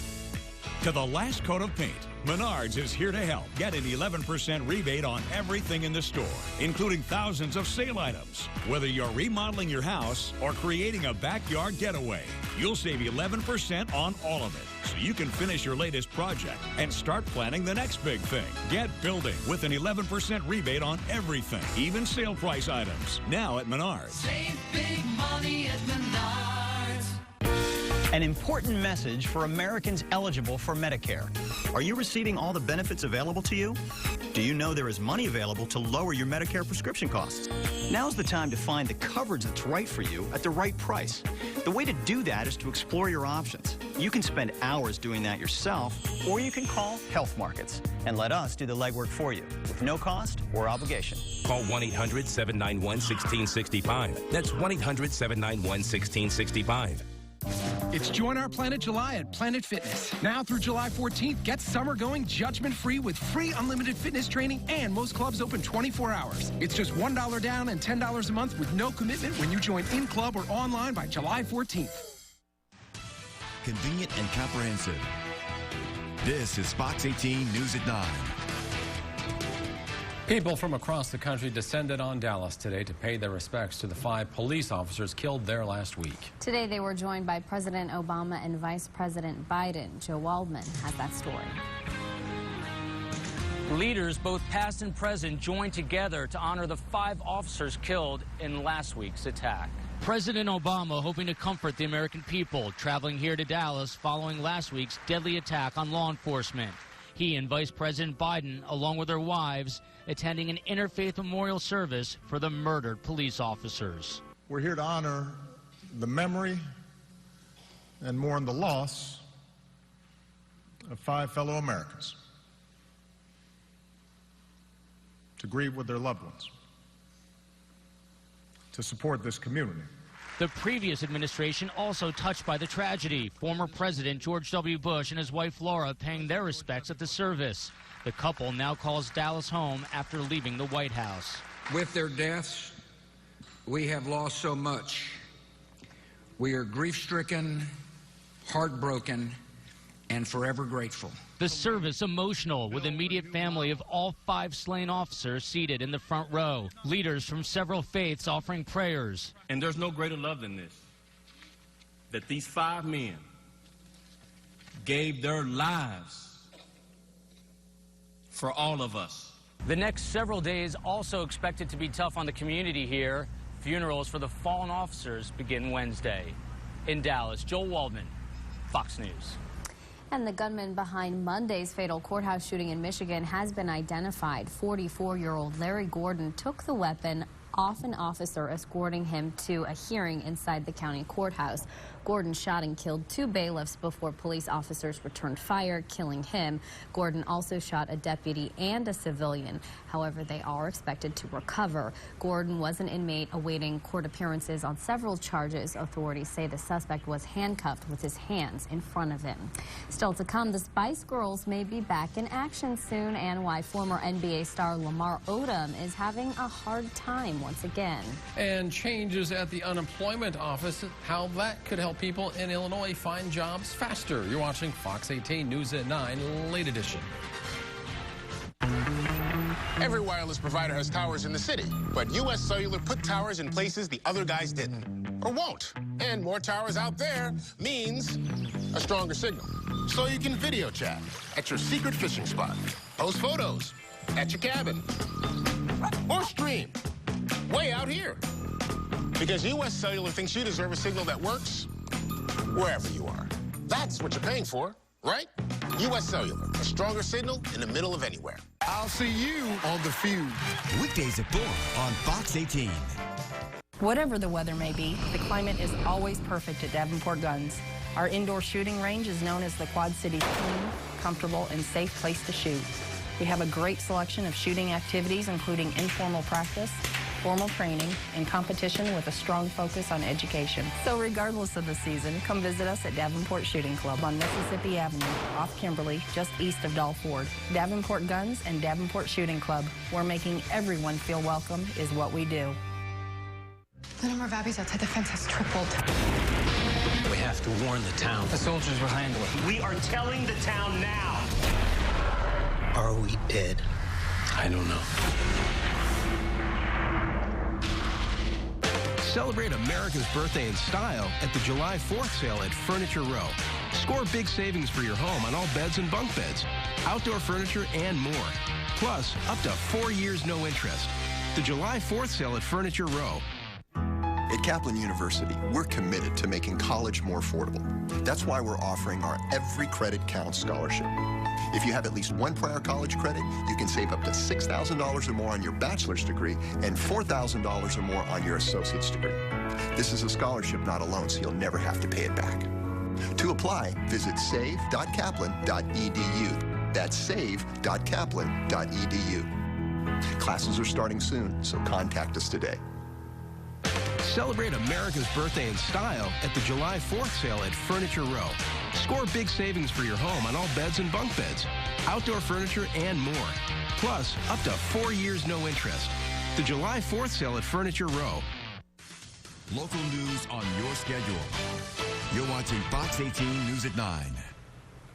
to the last coat of paint, Menards is here to help. Get an 11% rebate on everything in the store, including thousands of sale items. Whether you're remodeling your house or creating a backyard getaway, you'll save 11% on all of it, so you can finish your latest project and start planning the next big thing. Get building with an 11% rebate on everything, even sale price items. Now at Menards. Save big money at Menards. An important message for Americans eligible for Medicare. Are you receiving all the benefits available to you? Do you know there is money available to lower your Medicare prescription costs? Now's the time to find the coverage that's right for you at the right price. The way to do that is to explore your options. You can spend hours doing that yourself, or you can call Health Markets and let us do the legwork for you with no cost or obligation. Call 1-800-791-1665. That's 1-800-791-1665. It's Join Our Planet July at Planet Fitness. Now through July 14th, get summer going judgment-free with free unlimited fitness training, and most clubs open 24 hours. It's just $1 down and $10 a month with no commitment when you join in-club or online by July 14th. Convenient and comprehensive. This is Fox 18 News at 9. People from across the country descended on Dallas today to pay their respects to the 5 police officers killed there last week. Today they were joined by President Obama and Vice President Biden. Joe Waldman has that story. Leaders, both past and present, joined together to honor the 5 officers killed in last week's attack. President Obama hoping to comfort the American people traveling here to Dallas following last week's deadly attack on law enforcement. He and Vice President Biden, along with their wives, attending an interfaith memorial service for the murdered police officers. We're here to honor the memory and mourn the loss of 5 fellow Americans, to grieve with their loved ones, to support this community, The previous administration also touched by the tragedy. Former President George W. Bush and his wife Laura paying their respects at the service. The couple now calls Dallas home after leaving the White House. With their deaths, we have lost so much. We are grief-stricken, heartbroken, and forever grateful. The service emotional, with immediate family of all 5 slain officers seated in the front row. Leaders from several faiths offering prayers. And there's no greater love than this, that these 5 men gave their lives for all of us. The next several days also expected to be tough on the community here. Funerals for the fallen officers begin Wednesday. In Dallas, Joel Waldman, Fox News. And the gunman behind Monday's fatal courthouse shooting in Michigan has been identified. 44-year-old Larry Gordon took the weapon off an officer escorting him to a hearing inside the county courthouse. Gordon shot and killed 2 bailiffs before police officers returned fire, killing him. Gordon also shot a deputy and a civilian. However, they are expected to recover. Gordon was an inmate awaiting court appearances on several charges. Authorities say the suspect was handcuffed with his hands in front of him. Still to come, the Spice Girls may be back in action soon, and why former NBA star Lamar Odom is having a hard time once again. And changes at the unemployment office, how that could help people in Illinois find jobs faster. You're watching Fox 18 News at 9, late edition. Every wireless provider has towers in the city, but U.S. Cellular put towers in places the other guys didn't, or won't. And more towers out there means a stronger signal. So you can video chat at your secret fishing spot, post photos at your cabin, or stream way out here. Because U.S. Cellular thinks you deserve a signal that works wherever you are. That's what you're paying for, right? U.S. Cellular, a stronger signal in the middle of anywhere. I'll see you on The Feud. Weekdays at 4 on Fox 18. Whatever the weather may be, the climate is always perfect at Davenport Guns. Our indoor shooting range is known as the Quad City's clean, comfortable, and safe place to shoot. We have a great selection of shooting activities, including informal practice, formal training, and competition with a strong focus on education. So regardless of the season, come visit us at Davenport Shooting Club on Mississippi Avenue, off Kimberly, just east of Dahl Ford. Davenport Guns and Davenport Shooting Club, where making everyone feel welcome is what we do. The number of Abbeys outside the fence has tripled. We have to warn the town. The soldiers will handle it. We are telling the town now. Are we dead? I don't know. Celebrate America's birthday in style at the July 4th sale at Furniture Row. Score big savings for your home on all beds and bunk beds, outdoor furniture, and more. Plus, up to 4 years no interest. The July 4th sale at Furniture Row. At Kaplan University, we're committed to making college more affordable. That's why we're offering our Every Credit Counts scholarship. If you have at least 1 prior college credit, you can save up to $6,000 or more on your bachelor's degree and $4,000 or more on your associate's degree. This is a scholarship, not a loan, so you'll never have to pay it back. To apply, visit save.kaplan.edu. That's save.kaplan.edu. Classes are starting soon, so contact us today. Celebrate America's birthday in style at the July 4th sale at Furniture Row. Score big savings for your home on all beds and bunk beds, outdoor furniture, and more. Plus, up to 4 years no interest. The July 4th sale at Furniture Row. Local news on your schedule. You're watching Fox 18 News at 9.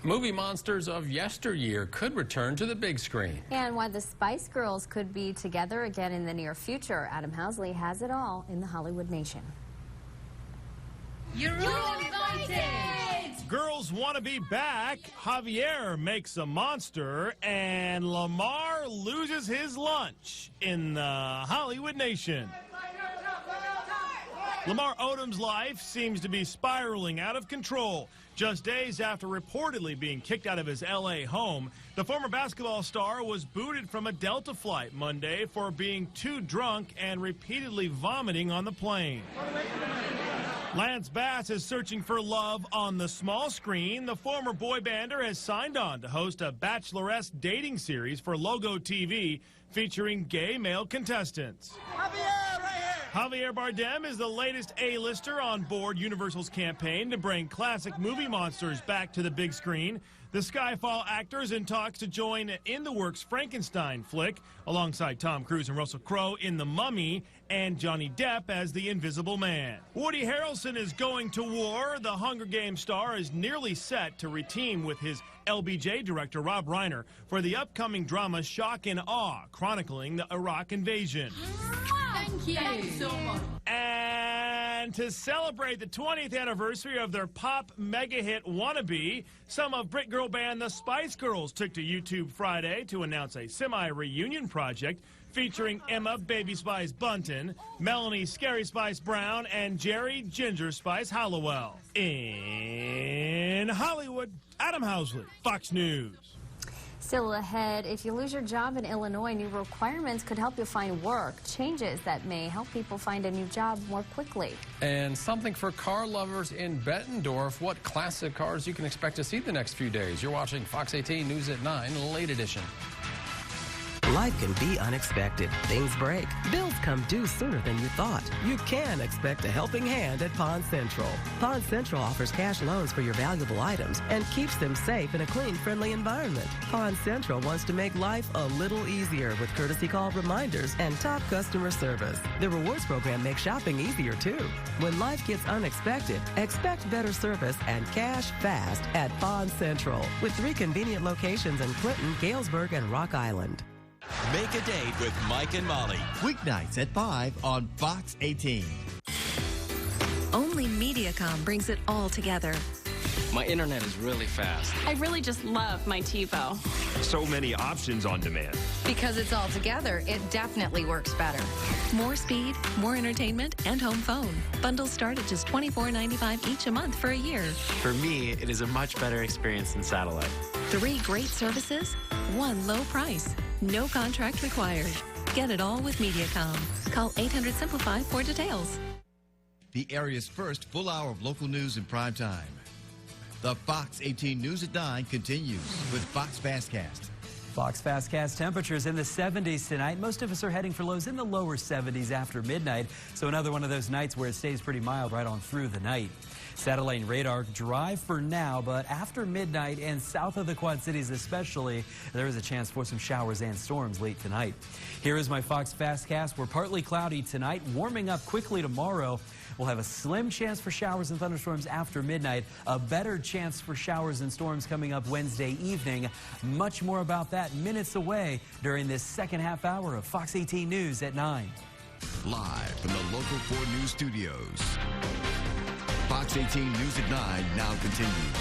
Movie monsters of yesteryear could return to the big screen. And why the Spice Girls could be together again in the near future. Adam Housley has it all in the Hollywood Nation. You're invited! Girls want to be back. Javier makes a monster, and Lamar loses his lunch in the Hollywood Nation. Lamar Odom's life seems to be spiraling out of control. Just days after reportedly being kicked out of his L.A. home, the former basketball star was booted from a Delta flight Monday for being too drunk and repeatedly vomiting on the plane. Lance Bass is searching for love on the small screen. The former boy bander has signed on to host a Bachelorette dating series for Logo TV featuring gay male contestants. Javier, right here! Javier Bardem is the latest A-lister on board Universal's campaign to bring classic movie monsters back to the big screen. The Skyfall actor is in talks to join in-the-works Frankenstein flick alongside Tom Cruise and Russell Crowe in The Mummy and Johnny Depp as the Invisible Man. Woody Harrelson is going to war. The Hunger Games star is nearly set to reteam with his LBJ director Rob Reiner for the upcoming drama Shock and Awe, chronicling the Iraq invasion. Thank you. Thanks so much. And to celebrate the 20th anniversary of their pop mega hit Wannabe, some of Brit girl band the Spice Girls took to YouTube Friday to announce a semi-reunion project featuring Emma Baby Spice Bunton, Melanie Scary Spice Brown, and Jerry Ginger Spice Hallowell. In Hollywood, Adam Housley, Fox News. Still ahead, if you lose your job in Illinois, new requirements could help you find work. Changes that may help people find a new job more quickly. And something for car lovers in Bettendorf. What classic cars you can expect to see the next few days. You're watching Fox 18 News at 9, late edition. Life can be unexpected. Things break. Bills come due sooner than you thought. You can expect a helping hand at Pond Central. Pond Central offers cash loans for your valuable items and keeps them safe in a clean, friendly environment. Pond Central wants to make life a little easier with courtesy call reminders and top customer service. The rewards program makes shopping easier, too. When life gets unexpected, expect better service and cash fast at Pond Central, with 3 convenient locations in Clinton, Galesburg, and Rock Island. Make a date with Mike and Molly. Weeknights at 5 on Fox 18. Only Mediacom brings it all together. My internet is really fast. I really just love my TiVo. So many options on demand. Because it's all together, it definitely works better. More speed, more entertainment, and home phone. Bundles start at just $24.95 each a month for a year. For me, it is a much better experience than satellite. 3 great services, 1 low price. No contract required. Get it all with Mediacom. Call 800-SIMPLIFY for details. The area's first full hour of local news in prime time. The Fox 18 News at 9 continues with Fox Fastcast. Fox Fastcast temperatures in the 70s tonight. Most of us are heading for lows in the lower 70s after midnight. So another one of those nights where it stays pretty mild right on through the night. Satellite and radar dry for now, but after midnight and south of the Quad Cities especially, there is a chance for some showers and storms late tonight. Here is my Fox Fastcast. We're partly cloudy tonight, warming up quickly tomorrow. We'll have a slim chance for showers and thunderstorms after midnight. A better chance for showers and storms coming up Wednesday evening. Much more about that minutes away during this second half hour of Fox 18 News at 9. Live from the Local 4 News Studios. Fox 18 News at 9 now continues.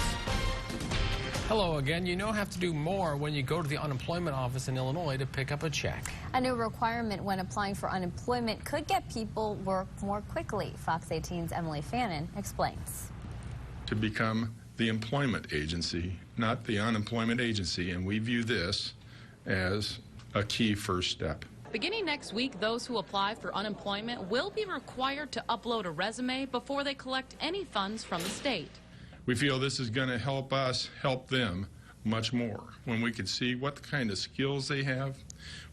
Hello again. You don't have to do more when you go to the unemployment office in Illinois to pick up a check. A new requirement when applying for unemployment could get people work more quickly. Fox 18's Emily Fannin explains. To become the employment agency, not the unemployment agency, and we view this as a key first step. Beginning next week, those who apply for unemployment will be required to upload a resume before they collect any funds from the state. We feel this is going to help us help them much more when we can see what kind of skills they have,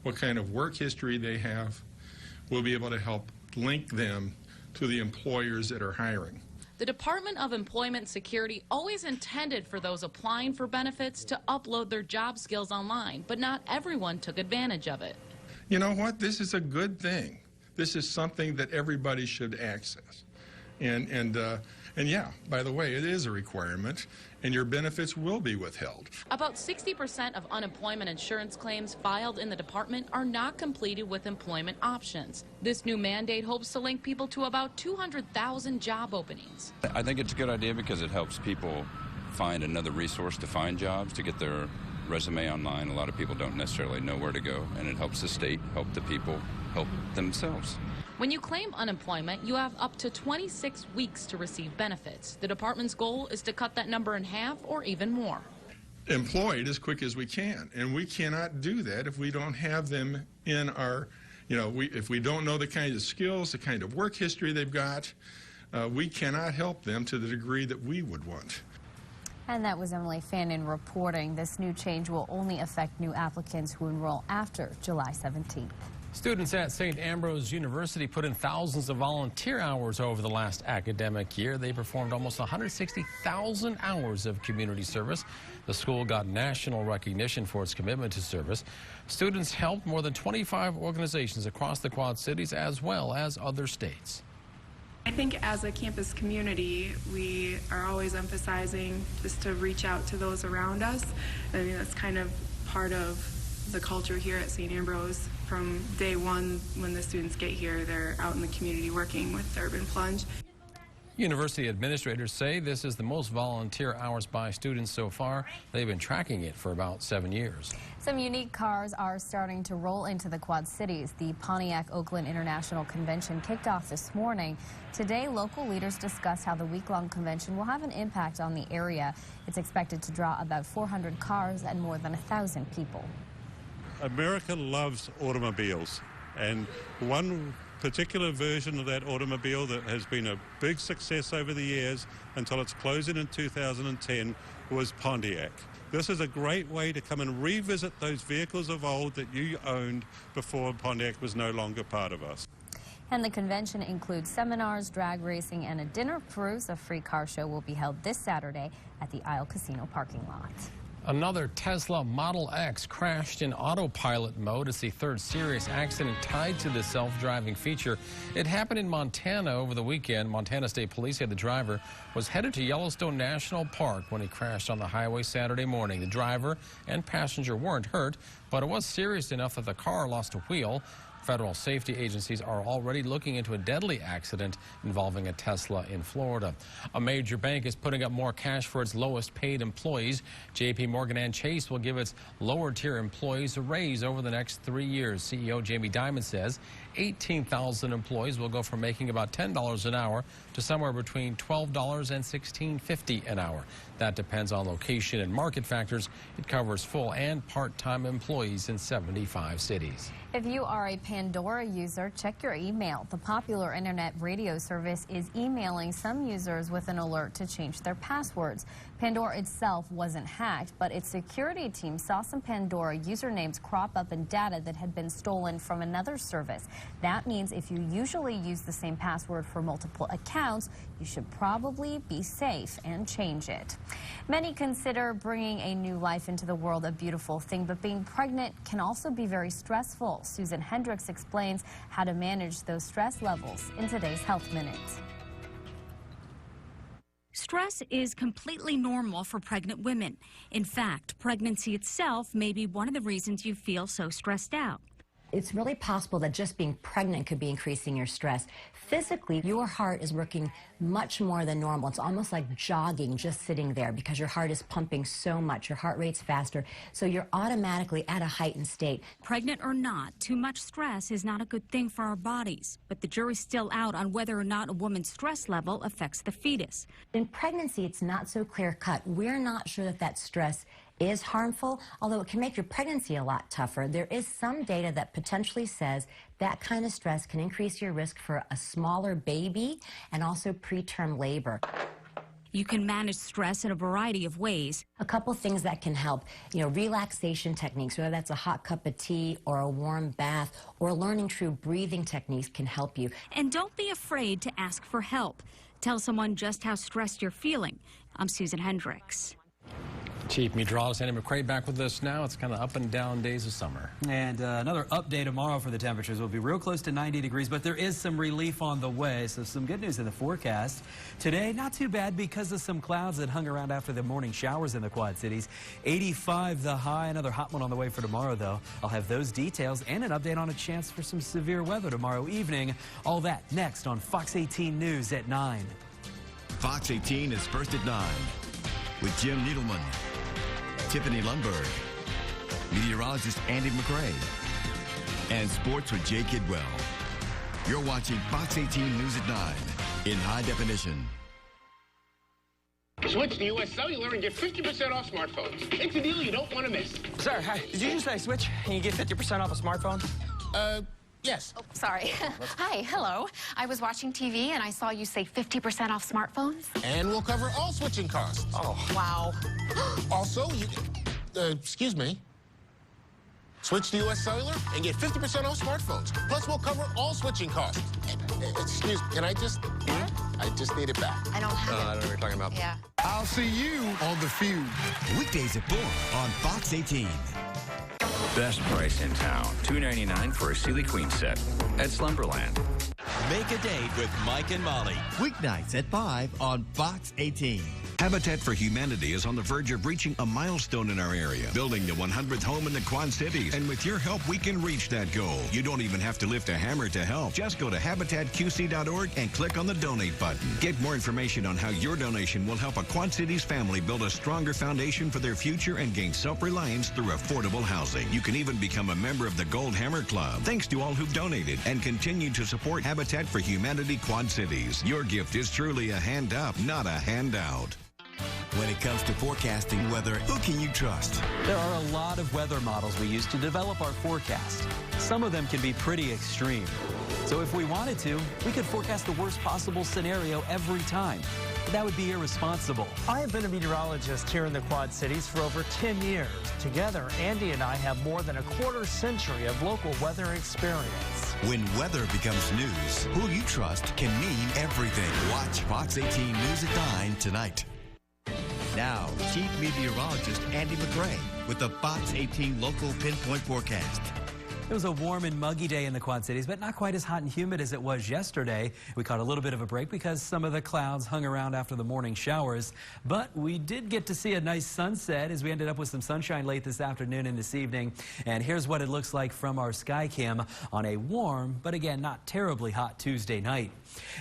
what kind of work history they have. We'll be able to help link them to the employers that are hiring. The Department of Employment Security always intended for those applying for benefits to upload their job skills online, but not everyone took advantage of it. You know what? This is a good thing. This is something that everybody should access. And yeah, by the way, it is a requirement, and your benefits will be withheld. About 60% of unemployment insurance claims filed in the department are not completed with employment options. This new mandate hopes to link people to about 200,000 job openings. I think it's a good idea because it helps people find another resource to find jobs, to get their resume online. A lot of people don't necessarily know where to go, and it helps the state, help the people, help themselves. When you claim unemployment, you have up to 26 weeks to receive benefits. The department's goal is to cut that number in half or even more. Employed as quick as we can, and we cannot do that if we don't have them in our, if we don't know the kind of skills, the kind of work history they've got, we cannot help them to the degree that we would want. And that was Emily Fannin reporting. This new change will only affect new applicants who enroll after July 17th. Students at St. Ambrose University put in thousands of volunteer hours over the last academic year. They performed almost 160,000 hours of community service. The school got national recognition for its commitment to service. Students helped more than 25 organizations across the Quad Cities as well as other states. I think as a campus community, we are always emphasizing just to reach out to those around us. I mean, that's kind of part of the culture here at St. Ambrose. From day one, when the students get here, they're out in the community working with the Urban Plunge. University administrators say this is the most volunteer hours by students so far. They've been tracking it for about 7 years. Some unique cars are starting to roll into the Quad Cities. The Pontiac Oakland International Convention kicked off this morning. Today, local leaders discussed how the week-long convention will have an impact on the area. It's expected to draw about 400 cars and more than 1,000 people. America loves automobiles, and one particular version of that automobile that has been a big success over the years until its closing in 2010 was Pontiac. This is a great way to come and revisit those vehicles of old that you owned before Pontiac was no longer part of us. And the convention includes seminars, drag racing, and a dinner cruise. A free car show will be held this Saturday at the Isle Casino parking lot. Another Tesla Model X crashed in autopilot mode. It's the third serious accident tied to the self-driving feature. It happened in Montana over the weekend. Montana State Police said the driver was headed to Yellowstone National Park when he crashed on the highway Saturday morning. The driver and passenger weren't hurt, but it was serious enough that the car lost a wheel. Federal safety agencies are already looking into a deadly accident involving a Tesla in Florida. A major bank is putting up more cash for its lowest paid employees. JP Morgan and Chase will give its lower tier employees a raise over the next 3 years. CEO Jamie Dimon says 18,000 employees will go from making about $10 an hour to somewhere between $12 and $16.50 an hour. That depends on location and market factors. It covers full and part-time employees in 75 cities. If you are a Pandora user, check your email. The popular internet radio service is emailing some users with an alert to change their passwords. Pandora itself wasn't hacked, but its security team saw some Pandora usernames crop up in data that had been stolen from another service. That means if you usually use the same password for multiple accounts, you should probably be safe and change it. Many consider bringing a new life into the world a beautiful thing, but being pregnant can also be very stressful. Susan Hendricks explains how to manage those stress levels in today's Health Minute. Stress is completely normal for pregnant women. In fact, pregnancy itself may be one of the reasons you feel so stressed out. It's really possible that just being pregnant could be increasing your stress. Physically, your heart is working much more than normal. It's almost like jogging, just sitting there, because your heart is pumping so much. Your heart rate's faster, so you're automatically at a heightened state. Pregnant or not, too much stress is not a good thing for our bodies. But the jury's still out on whether or not a woman's stress level affects the fetus. In pregnancy, it's not so clear-cut. We're not sure that that stress is harmful, although it can make your pregnancy a lot tougher. There is some data that potentially says that kind of stress can increase your risk for a smaller baby and also preterm labor. You can manage stress in a variety of ways. A couple things that can help, relaxation techniques, whether that's a hot cup of tea or a warm bath or learning true breathing techniques can help you. And don't be afraid to ask for help. Tell someone just how stressed you're feeling. I'm Susan Hendricks. Chief Meteorologist Andy McCrae back with us now. It's kind of up and down days of summer. And another update tomorrow for the temperatures. Will be real close to 90 degrees, but there is some relief on the way, so some good news in the forecast. Today, not too bad because of some clouds that hung around after the morning showers in the Quad Cities. 85 the high. Another hot one on the way for tomorrow, though. I'll have those details and an update on a chance for some severe weather tomorrow evening. All that next on Fox 18 News at 9. Fox 18 is first at 9 with Jim Needleman, Tiffany Lundberg, meteorologist Andy McCrae, and sports with Jay Kidwell. You're watching Fox 18 News at 9 in high definition. Switch to U.S. Cellular and get 50% off smartphones. It's a deal you don't want to miss. Sir, hi. Did you just say switch and you get 50% off a smartphone? Yes. Oh, sorry. Hi, hello. I was watching TV and I saw you say 50% off smartphones. And we'll cover all switching costs. Oh, wow. Also, you... excuse me. Switch to U.S. Cellular and get 50% off smartphones. Plus, we'll cover all switching costs. Excuse me, can I just need it back. I don't have I don't know what you're talking about. Yeah. I'll see you on The Feud. Weekdays at 4 on Fox 18. Best price in town, $2.99 for a Sealy Queen set at Slumberland. Make a date with Mike and Molly. Weeknights at 5 on Fox 18. Habitat for Humanity is on the verge of reaching a milestone in our area, building the 100th home in the Quad Cities. And with your help, we can reach that goal. You don't even have to lift a hammer to help. Just go to HabitatQC.org and click on the donate button. Get more information on how your donation will help a Quad Cities family build a stronger foundation for their future and gain self-reliance through affordable housing. You can even become a member of the Gold Hammer Club. Thanks to all who've donated and continue to support Habitat for Humanity Quad Cities. Your gift is truly a hand up, not a handout. When it comes to forecasting weather, who can you trust? There are a lot of weather models we use to develop our forecast. Some of them can be pretty extreme. So if we wanted to, we could forecast the worst possible scenario every time. But that would be irresponsible. I have been a meteorologist here in the Quad Cities for over 10 years. Together, Andy and I have more than a quarter century of local weather experience. When weather becomes news, who you trust can mean everything. Watch Fox 18 News at 9 tonight. Now, Chief Meteorologist Andy McRae with the Fox 18 local pinpoint forecast. It was a warm and muggy day in the Quad Cities, but not quite as hot and humid as it was yesterday. We caught a little bit of a break because some of the clouds hung around after the morning showers. But we did get to see a nice sunset as we ended up with some sunshine late this afternoon and this evening. And here's what it looks like from our sky cam on a warm, but again, not terribly hot Tuesday night.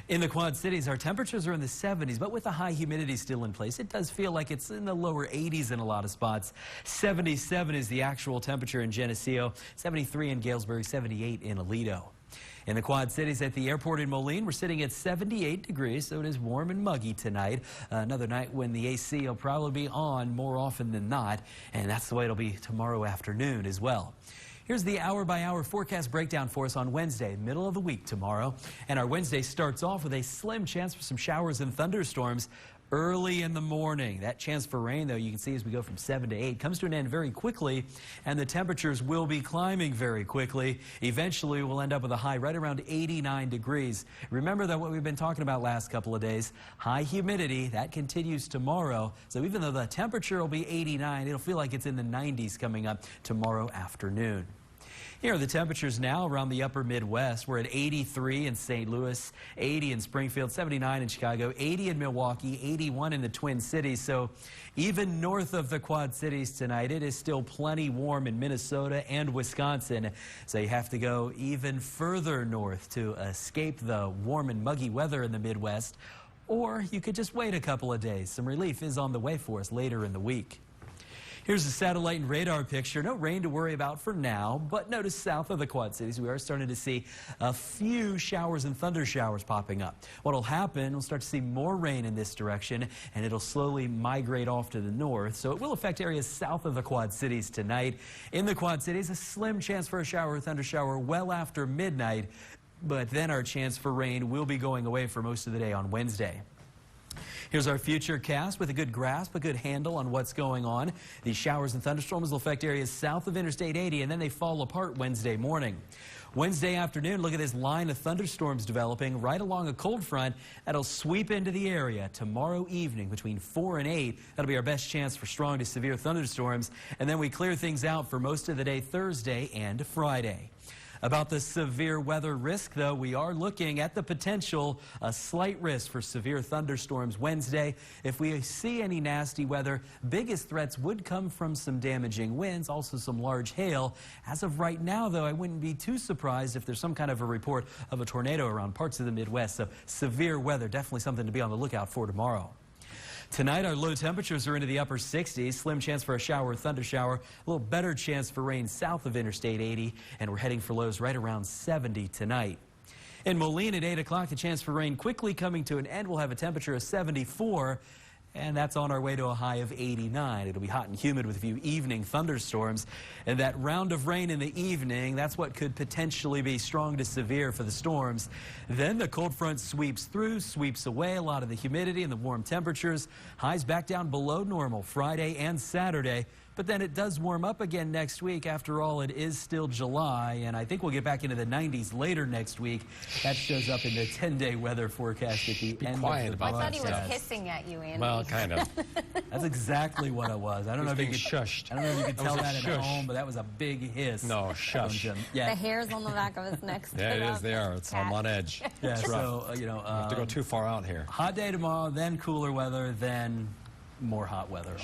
In the Quad Cities, our temperatures are in the 70s, but with the high humidity still in place, it does feel like it's in the lower 80s in a lot of spots. 77 is the actual temperature in Geneseo, 73 in Galesburg, 78 in Aledo. In the Quad Cities at the airport in Moline, we're sitting at 78 degrees, so it is warm and muggy tonight. Another night when the AC will probably be on more often than not, and that's the way it'll be tomorrow afternoon as well. Here's the hour-by-hour forecast breakdown for us on Wednesday, middle of the week tomorrow. And our Wednesday starts off with a slim chance for some showers and thunderstorms early in the morning. That chance for rain, though, you can see as we go from 7 to 8, comes to an end very quickly, and the temperatures will be climbing very quickly. Eventually, we'll end up with a high right around 89 degrees. Remember that what we've been talking about last couple of days, high humidity, that continues tomorrow. So even though the temperature will be 89, it'll feel like it's in the 90s coming up tomorrow afternoon. Here are the temperatures now around the upper Midwest. We're at 83 in St. Louis, 80 in Springfield, 79 in Chicago, 80 in Milwaukee, 81 in the Twin Cities. So even north of the Quad Cities tonight, it is still plenty warm in Minnesota and Wisconsin. So you have to go even further north to escape the warm and muggy weather in the Midwest. Or you could just wait a couple of days. Some relief is on the way for us later in the week. Here's a satellite and radar picture. No rain to worry about for now, but notice south of the Quad Cities, we are starting to see a few showers and thunder showers popping up. What'll happen, we'll start to see more rain in this direction, and it'll slowly migrate off to the north. So it will affect areas south of the Quad Cities tonight. In the Quad Cities, a slim chance for a shower or thunder shower well after midnight, but then our chance for rain will be going away for most of the day on Wednesday. Here's our future cast with a good grasp, a good handle on what's going on. These showers and thunderstorms will affect areas south of Interstate 80, and then they fall apart Wednesday morning. Wednesday afternoon, look at this line of thunderstorms developing right along a cold front that'll sweep into the area tomorrow evening between 4 and 8. That'll be our best chance for strong to severe thunderstorms. And then we clear things out for most of the day Thursday and Friday. About the severe weather risk, though, we are looking at the potential, a slight risk for severe thunderstorms Wednesday. If we see any nasty weather, biggest threats would come from some damaging winds, also some large hail. As of right now, though, I wouldn't be too surprised if there's some kind of a report of a tornado around parts of the Midwest. So severe weather, definitely something to be on the lookout for tomorrow. Tonight, our low temperatures are into the upper 60s. Slim chance for a shower or thunder shower. A little better chance for rain south of Interstate 80. And we're heading for lows right around 70 tonight. In Moline at 8 o'clock, the chance for rain quickly coming to an end. We'll have a temperature of 74. And that's on our way to a high of 89. It'll be hot and humid with a few evening thunderstorms. And that round of rain in the evening, that's what could potentially be strong to severe for the storms. Then the cold front sweeps through, sweeps away a lot of the humidity and the warm temperatures. Highs back down below normal Friday and Saturday. but then it does warm up again next week. After all, it is still July, and I think we'll get back into the 90s later next week. That shows up in the 10-day weather forecast at the end of the broadcast. I thought he was hissing at you, Andy. Well, kind of. That's exactly what it was. I don't know if you could shushed. I don't know if you could tell that at home, but that was a big hiss. No, shush. The hairs on the back of his neck. Yeah, it is. They are. It's on edge. Yeah, it's so, rough. You have to go too far out here. Hot day tomorrow, then cooler weather, then more hot weather.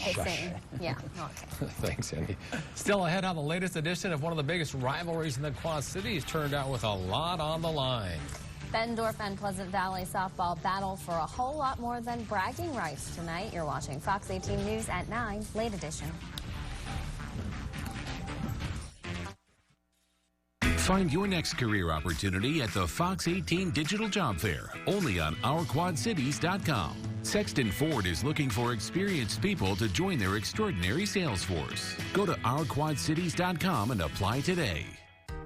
Yeah, okay. Thanks, Andy. Still ahead on the latest edition of one of the biggest rivalries in the Quad Cities, turned out with a lot on the line. Bettendorf and Pleasant Valley softball battle for a whole lot more than bragging rights tonight. You're watching Fox 18 News at 9, late edition. Find your next career opportunity at the Fox 18 Digital Job Fair, only on OurQuadCities.com. Sexton Ford is looking for experienced people to join their extraordinary sales force. Go to OurQuadCities.com and apply today.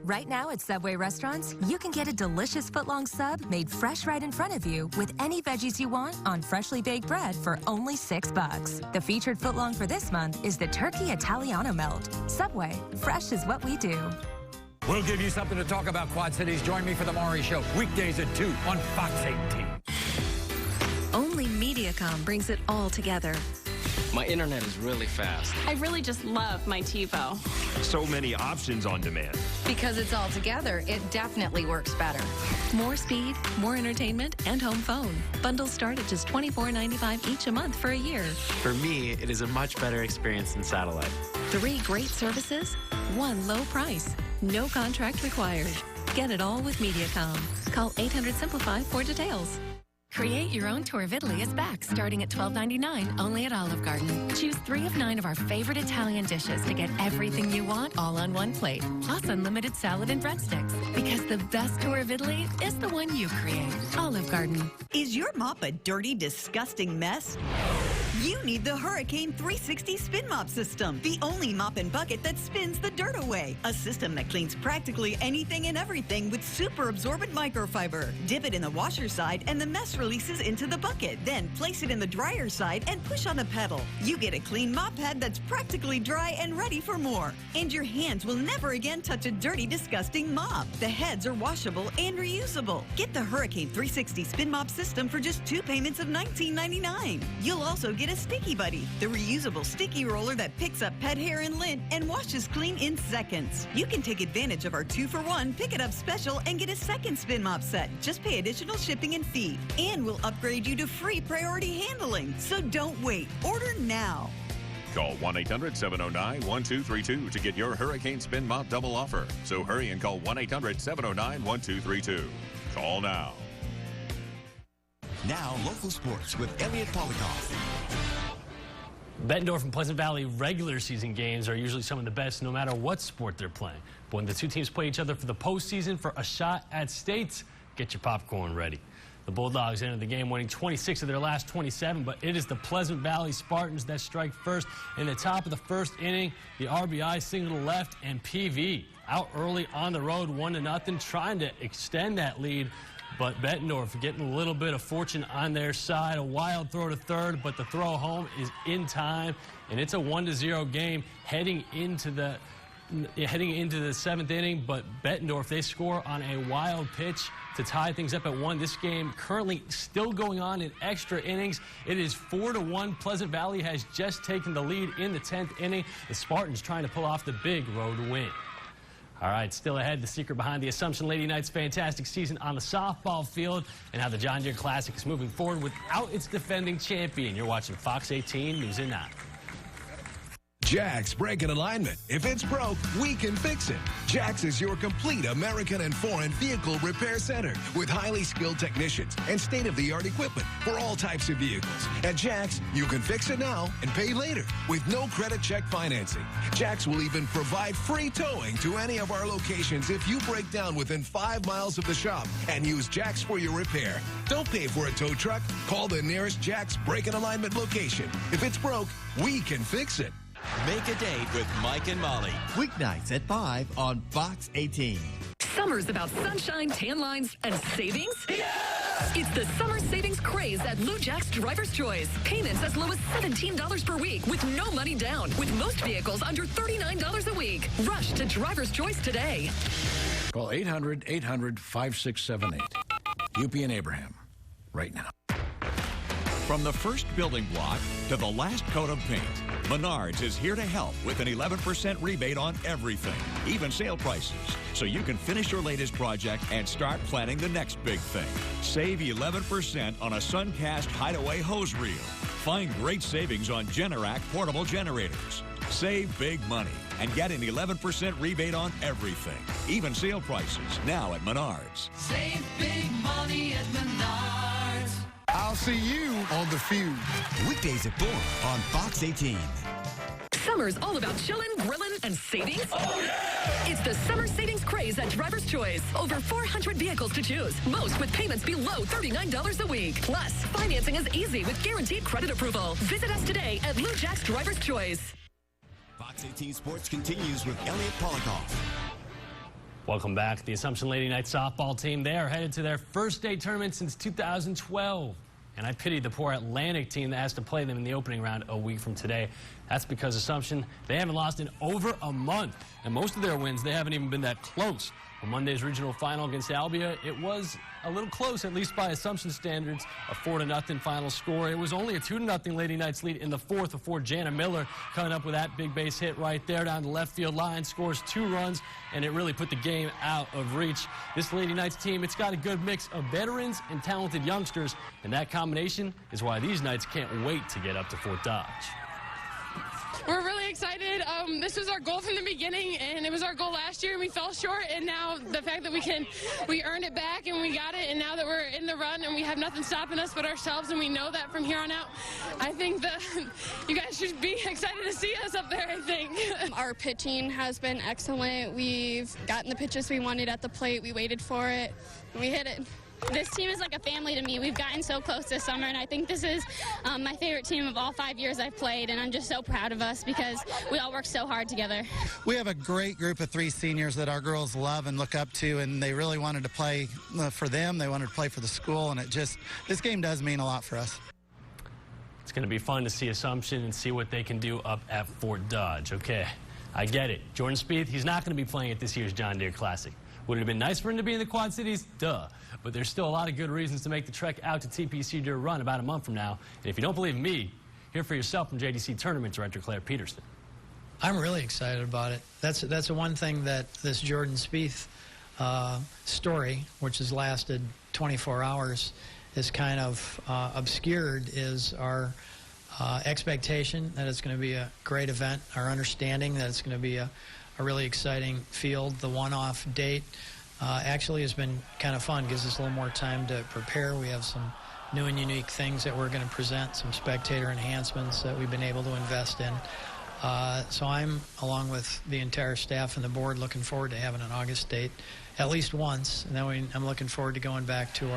Right now at Subway restaurants, you can get a delicious footlong sub made fresh right in front of you with any veggies you want on freshly baked bread for only $6. The featured footlong for this month is the Turkey Italiano Melt. Subway, fresh is what we do. We'll give you something to talk about, Quad Cities. Join me for the Maury Show, weekdays at 2 on Fox 18. Only Mediacom brings it all together. My internet is really fast. I really just love my TiVo. So many options on demand. Because it's all together, it definitely works better. More speed, more entertainment, and home phone. Bundles start at just $24.95 each a month for a year. For me, it is a much better experience than satellite. 3 great services, 1 low price. No contract required. Get it all with Mediacom. Call 800-SIMPLIFY for details. Create your own tour of Italy is back, starting at $12.99 only at Olive Garden. Choose 3 of 9 of our favorite Italian dishes to get everything you want all on one plate, plus unlimited salad and breadsticks. Because the best tour of Italy is the one you create. Olive Garden. Is your mop a dirty, disgusting mess? You need the Hurricane 360 Spin Mop System, the only mop and bucket that spins the dirt away. A system that cleans practically anything and everything with super absorbent microfiber. Dip it in the washer side and the mess releases into the bucket. Then place it in the dryer side and push on the pedal. You get a clean mop head that's practically dry and ready for more. And your hands will never again touch a dirty, disgusting mop. The heads are washable and reusable. Get the Hurricane 360 Spin Mop System for just 2 payments of $19.99. You'll also get a Sticky Buddy, the reusable sticky roller that picks up pet hair and lint and washes clean in seconds. You can take advantage of our 2-for-1 Pick It Up special and get a second spin mop set. Just pay additional shipping and fee. And we'll upgrade you to free priority handling. So don't wait. Order now. Call 1-800-709-1232 to get your Hurricane Spin Mop double offer. So hurry and call 1-800-709-1232. Call now. Now, local sports with Elliot Polikoff. Bettendorf and Pleasant Valley regular season games are usually some of the best no matter what sport they're playing. But when the two teams play each other for the postseason for a shot at states, get your popcorn ready. The Bulldogs entered the game winning 26 of their last 27, but it is the Pleasant Valley Spartans that strike first. In the top of the first inning, the RBI single to left, and PV out early on the road 1-0, trying to extend that lead. But Bettendorf getting a little bit of fortune on their side. A wild throw to third, but the throw home is in time, and it's a 1-0 game heading into the 7th inning. But Bettendorf, they score on a wild pitch to tie things up at 1. This game currently still going on in extra innings. It is 4-1. Pleasant Valley has just taken the lead in the 10th inning. The Spartans trying to pull off the big road win. All right, still ahead, the secret behind the Assumption Lady Knights' fantastic season on the softball field and how the John Deere Classic is moving forward without its defending champion. You're watching Fox 18 News at 9. Jack's Breaking Alignment. If it's broke, we can fix it. Jack's is your complete American and foreign vehicle repair center with highly skilled technicians and state-of-the-art equipment for all types of vehicles. At Jack's, you can fix it now and pay later with no credit check financing. Jack's will even provide free towing to any of our locations if you break down within 5 miles of the shop and use Jack's for your repair. Don't pay for a tow truck. Call the nearest Jack's Breaking Alignment location. If it's broke, we can fix it. Make a date with Mike and Molly. Weeknights at 5 on Fox 18. Summer's about sunshine, tan lines, and savings? Yeah! It's the summer savings craze at Lou Jack's Driver's Choice. Payments as low as $17 per week with no money down. With most vehicles under $39 a week. Rush to Driver's Choice today. Call 800-800-5678. UP and Abraham. Right now. From the first building block to the last coat of paint, Menards is here to help with an 11% rebate on everything, even sale prices, so you can finish your latest project and start planning the next big thing. Save 11% on a Suncast Hideaway hose reel. Find great savings on Generac portable generators. Save big money and get an 11% rebate on everything, even sale prices, now at Menards. Save big money at Menards. I'll see you on The Feud. Weekdays at 4 on Fox 18. Summer's all about chillin', grillin', and savings. Oh, yeah! It's the summer savings craze at Driver's Choice. Over 400 vehicles to choose, most with payments below $39 a week. Plus, financing is easy with guaranteed credit approval. Visit us today at Lou Jack's Driver's Choice. Fox 18 Sports continues with Elliot Polikoff. Welcome back. The Assumption Lady Knights softball team, they are headed to their first state tournament since 2012. And I pity the poor Atlantic team that has to play them in the opening round a week from today. That's because Assumption, they haven't lost in over a month. And most of their wins, they haven't even been that close. On Monday's regional final against Albia, it was a little close, at least by Assumption standards, a 4-0 final score. It was only a 2-0 Lady Knights lead in the fourth before Jana Miller coming up with that big base hit right there down the left field line, scores 2 runs, and it really put the game out of reach. This Lady Knights team, it's got a good mix of veterans and talented youngsters, and that combination is why these Knights can't wait to get up to Fort Dodge. We're really excited. This was our goal from the beginning, and it was our goal last year, and we fell short. And now the fact that we earned it back, and we got it, and now that we're in the run, and we have nothing stopping us but ourselves, and we know that from here on out. I think that you guys should be excited to see us up there, I think. Our pitching has been excellent. We've gotten the pitches we wanted at the plate. We waited for it, and we hit it. This team is like a family to me. We've gotten so close this summer, and I think this is my favorite team of all 5 years I've played, and I'm just so proud of us because we all work so hard together. We have a great group of 3 seniors that our girls love and look up to, and they really wanted to play for them. They wanted to play for the school, and this game does mean a lot for us. It's going to be fun to see Assumption and see what they can do up at Fort Dodge. Okay, I get it. Jordan Spieth, he's not going to be playing at this year's John Deere Classic. Would it have been nice for him to be in the Quad Cities? Duh. But there's still a lot of good reasons to make the trek out to TPC Deer Run about a month from now. And if you don't believe me, hear for yourself from JDC Tournament Director Claire Peterson. I'm really excited about it. That's the one thing that this Jordan Spieth story, which has lasted 24 hours, is kind of obscured, is our expectation that it's going to be a great event, our understanding that it's going to be a really exciting field. The one-off date actually has been kind of fun, gives us a little more time to prepare. We have some new and unique things that we're going to present, some spectator enhancements that we've been able to invest in. So I'm, along with the entire staff and the board, looking forward to having an August date at least once, and then I'm looking forward to going back to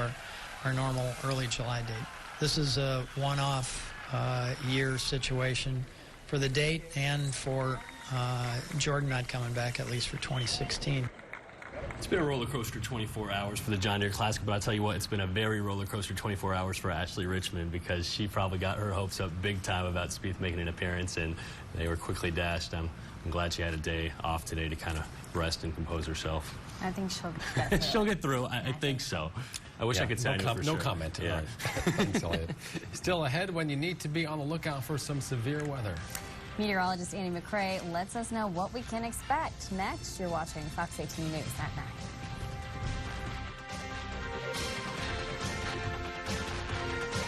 our normal early July date. This is a one-off year situation for the date and for Jordan not coming back, at least for 2016. It's been a roller coaster 24 hours for the John Deere Classic, but I'll tell you what, it's been a very roller coaster 24 hours for Ashley Richmond, because she probably got her hopes up big time about Spieth making an appearance, and they were quickly dashed. I'm glad she had a day off today to kind of rest and compose herself. I think she'll get through. She'll get through. I think so. I wish I could say I knew for sure. No comment. Yeah. Right. Still ahead when you need to be on the lookout for some severe weather. Meteorologist Andy McCrae lets us know what we can expect. Next, you're watching Fox 18 News at 9.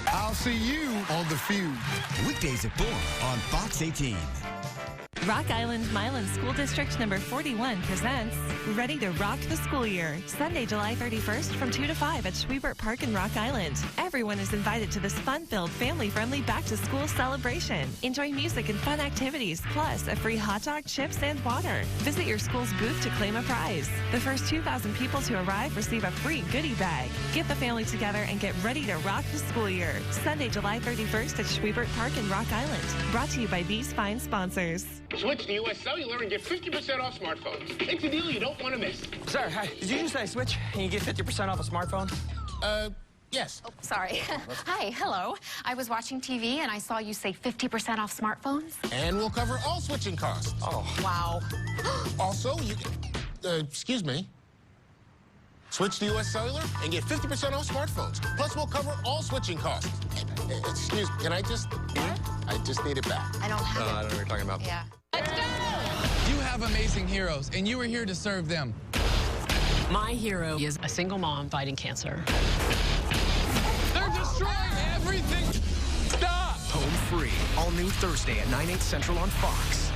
I'll see you on The Feud. Weekdays at 4 on Fox 18. Rock Island Milan School District number 41 presents Ready to Rock the School Year, Sunday, July 31st from 2 to 5 at Schwiebert Park in Rock Island. Everyone is invited to this fun-filled, family-friendly back-to-school celebration. Enjoy music and fun activities, plus a free hot dog, chips, and water. Visit your school's booth to claim a prize. The first 2,000 people to arrive receive a free goodie bag. Get the family together and get ready to rock the school year. Sunday, July 31st at Schwiebert Park in Rock Island. Brought to you by these fine sponsors. Switch to U.S. Cellular and get 50% off smartphones. It's a deal you don't want to miss. Sir, hi. Did you just say switch and you get 50% off a smartphone? Yes. Oh, sorry. Hi, hello. I was watching TV and I saw you say 50% off smartphones. And we'll cover all switching costs. Oh, wow. Also, you can, excuse me. Switch to U.S. Cellular and get 50% off smartphones. Plus, we'll cover all switching costs. Excuse me, can I just need it back. I don't have it. I don't know what you're talking about. Yeah. Let's go! You have amazing heroes, and you are here to serve them. My hero is a single mom fighting cancer. They're destroying everything. Stop! Home free. All new Thursday at 9/8 Central on Fox.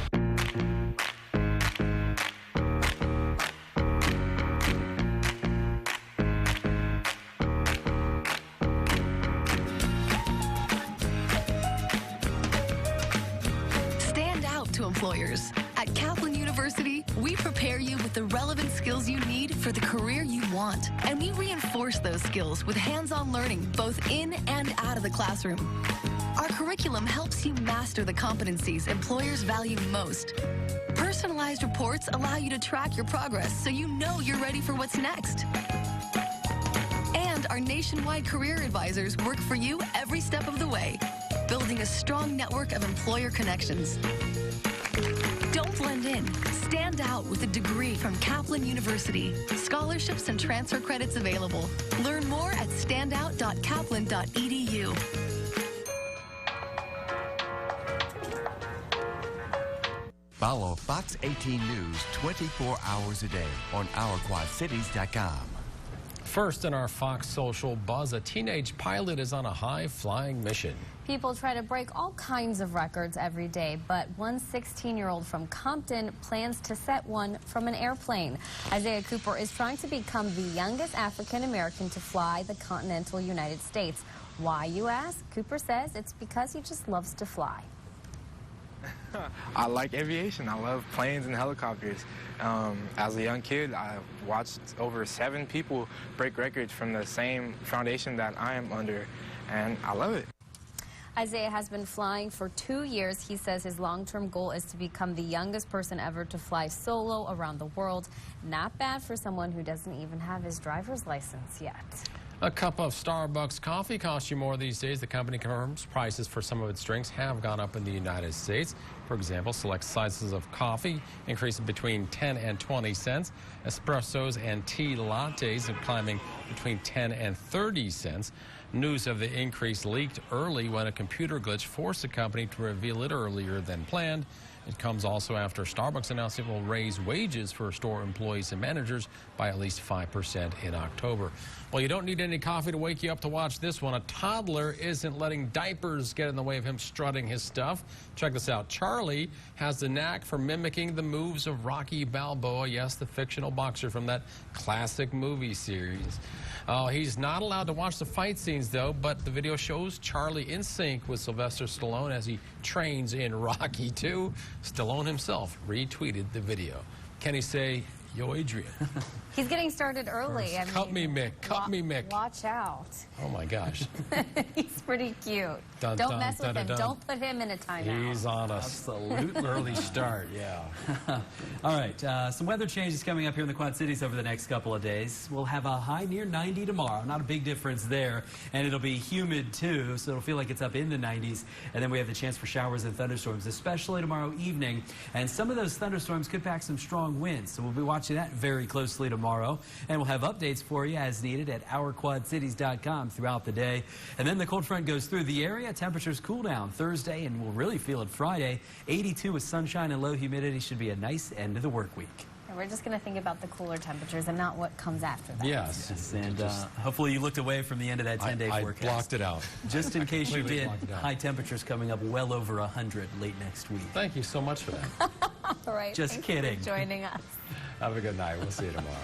Stand out to employers. At Kaplan University, we prepare you with the relevant skills you need for the career you want. And we reinforce those skills with hands-on learning, both in and out of the classroom. Our curriculum helps you master the competencies employers value most. Personalized reports allow you to track your progress so you know you're ready for what's next. And our nationwide career advisors work for you every step of the way, building a strong network of employer connections. Don't blend in. Stand out with a degree from Kaplan University. Scholarships and transfer credits available. Learn more at standout.kaplan.edu. Follow Fox 18 News 24 hours a day on ourquadcities.com. First in our Fox Social buzz, a teenage pilot is on a high-flying mission. People try to break all kinds of records every day, but one 16-year-old from Compton plans to set one from an airplane. Isaiah Cooper is trying to become the youngest African-American to fly the continental United States. Why, you ask? Cooper says it's because he just loves to fly. I like aviation. I love planes and helicopters. As a young kid, I watched over 7 people break records from the same foundation that I am under, and I love it. Isaiah has been flying for 2 years. He says his long-term goal is to become the youngest person ever to fly solo around the world. Not bad for someone who doesn't even have his driver's license yet. A cup of Starbucks coffee costs you more these days. The company confirms prices for some of its drinks have gone up in the United States. For example, select sizes of coffee increasing between 10 and 20 cents. Espressos and tea lattes are climbing between 10 and 30 cents. News of the increase leaked early when a computer glitch forced the company to reveal it earlier than planned. It comes also after Starbucks announced it will raise wages for store employees and managers by at least 5% in October. Well, you don't need any coffee to wake you up to watch this one. A toddler isn't letting diapers get in the way of him strutting his stuff. Check this out. Charlie has the knack for mimicking the moves of Rocky Balboa. Yes, the fictional boxer from that classic movie series. He's not allowed to watch the fight scenes, though, but the video shows Charlie in sync with Sylvester Stallone as he trains in Rocky 2. Stallone himself retweeted the video. Can he say, yo, Adrian? He's getting started early. Cut me, Mick. Cut me, Mick. Watch out. Oh, my gosh. He's pretty cute. Dun, Don't dun, mess with dun, him. dun, dun. Don't put him in a timeout. He's on us. Absolute early start, yeah. All right, some weather changes coming up here in the Quad Cities over the next couple of days. We'll have a high near 90 tomorrow. Not a big difference there. And it'll be humid, too, so it'll feel like it's up in the 90s. And then we have the chance for showers and thunderstorms, especially tomorrow evening. And some of those thunderstorms could pack some strong winds, so we'll be watching that very closely tomorrow. And we'll have updates for you as needed at ourquadcities.com throughout the day. And then the cold front goes through the area. Temperatures cool down Thursday, and we'll really feel it Friday. 82 with sunshine and low humidity should be a nice end of the work week. And we're just going to think about the cooler temperatures and not what comes after that. Yes. And hopefully you looked away from the end of that 10-day forecast. I blocked it out. Just in case you did, blocked it out. high temperatures coming up well over 100 late next week. Thank you so much for that. All right. Just kidding. Thanks for joining us. Have a good night. We'll see you tomorrow.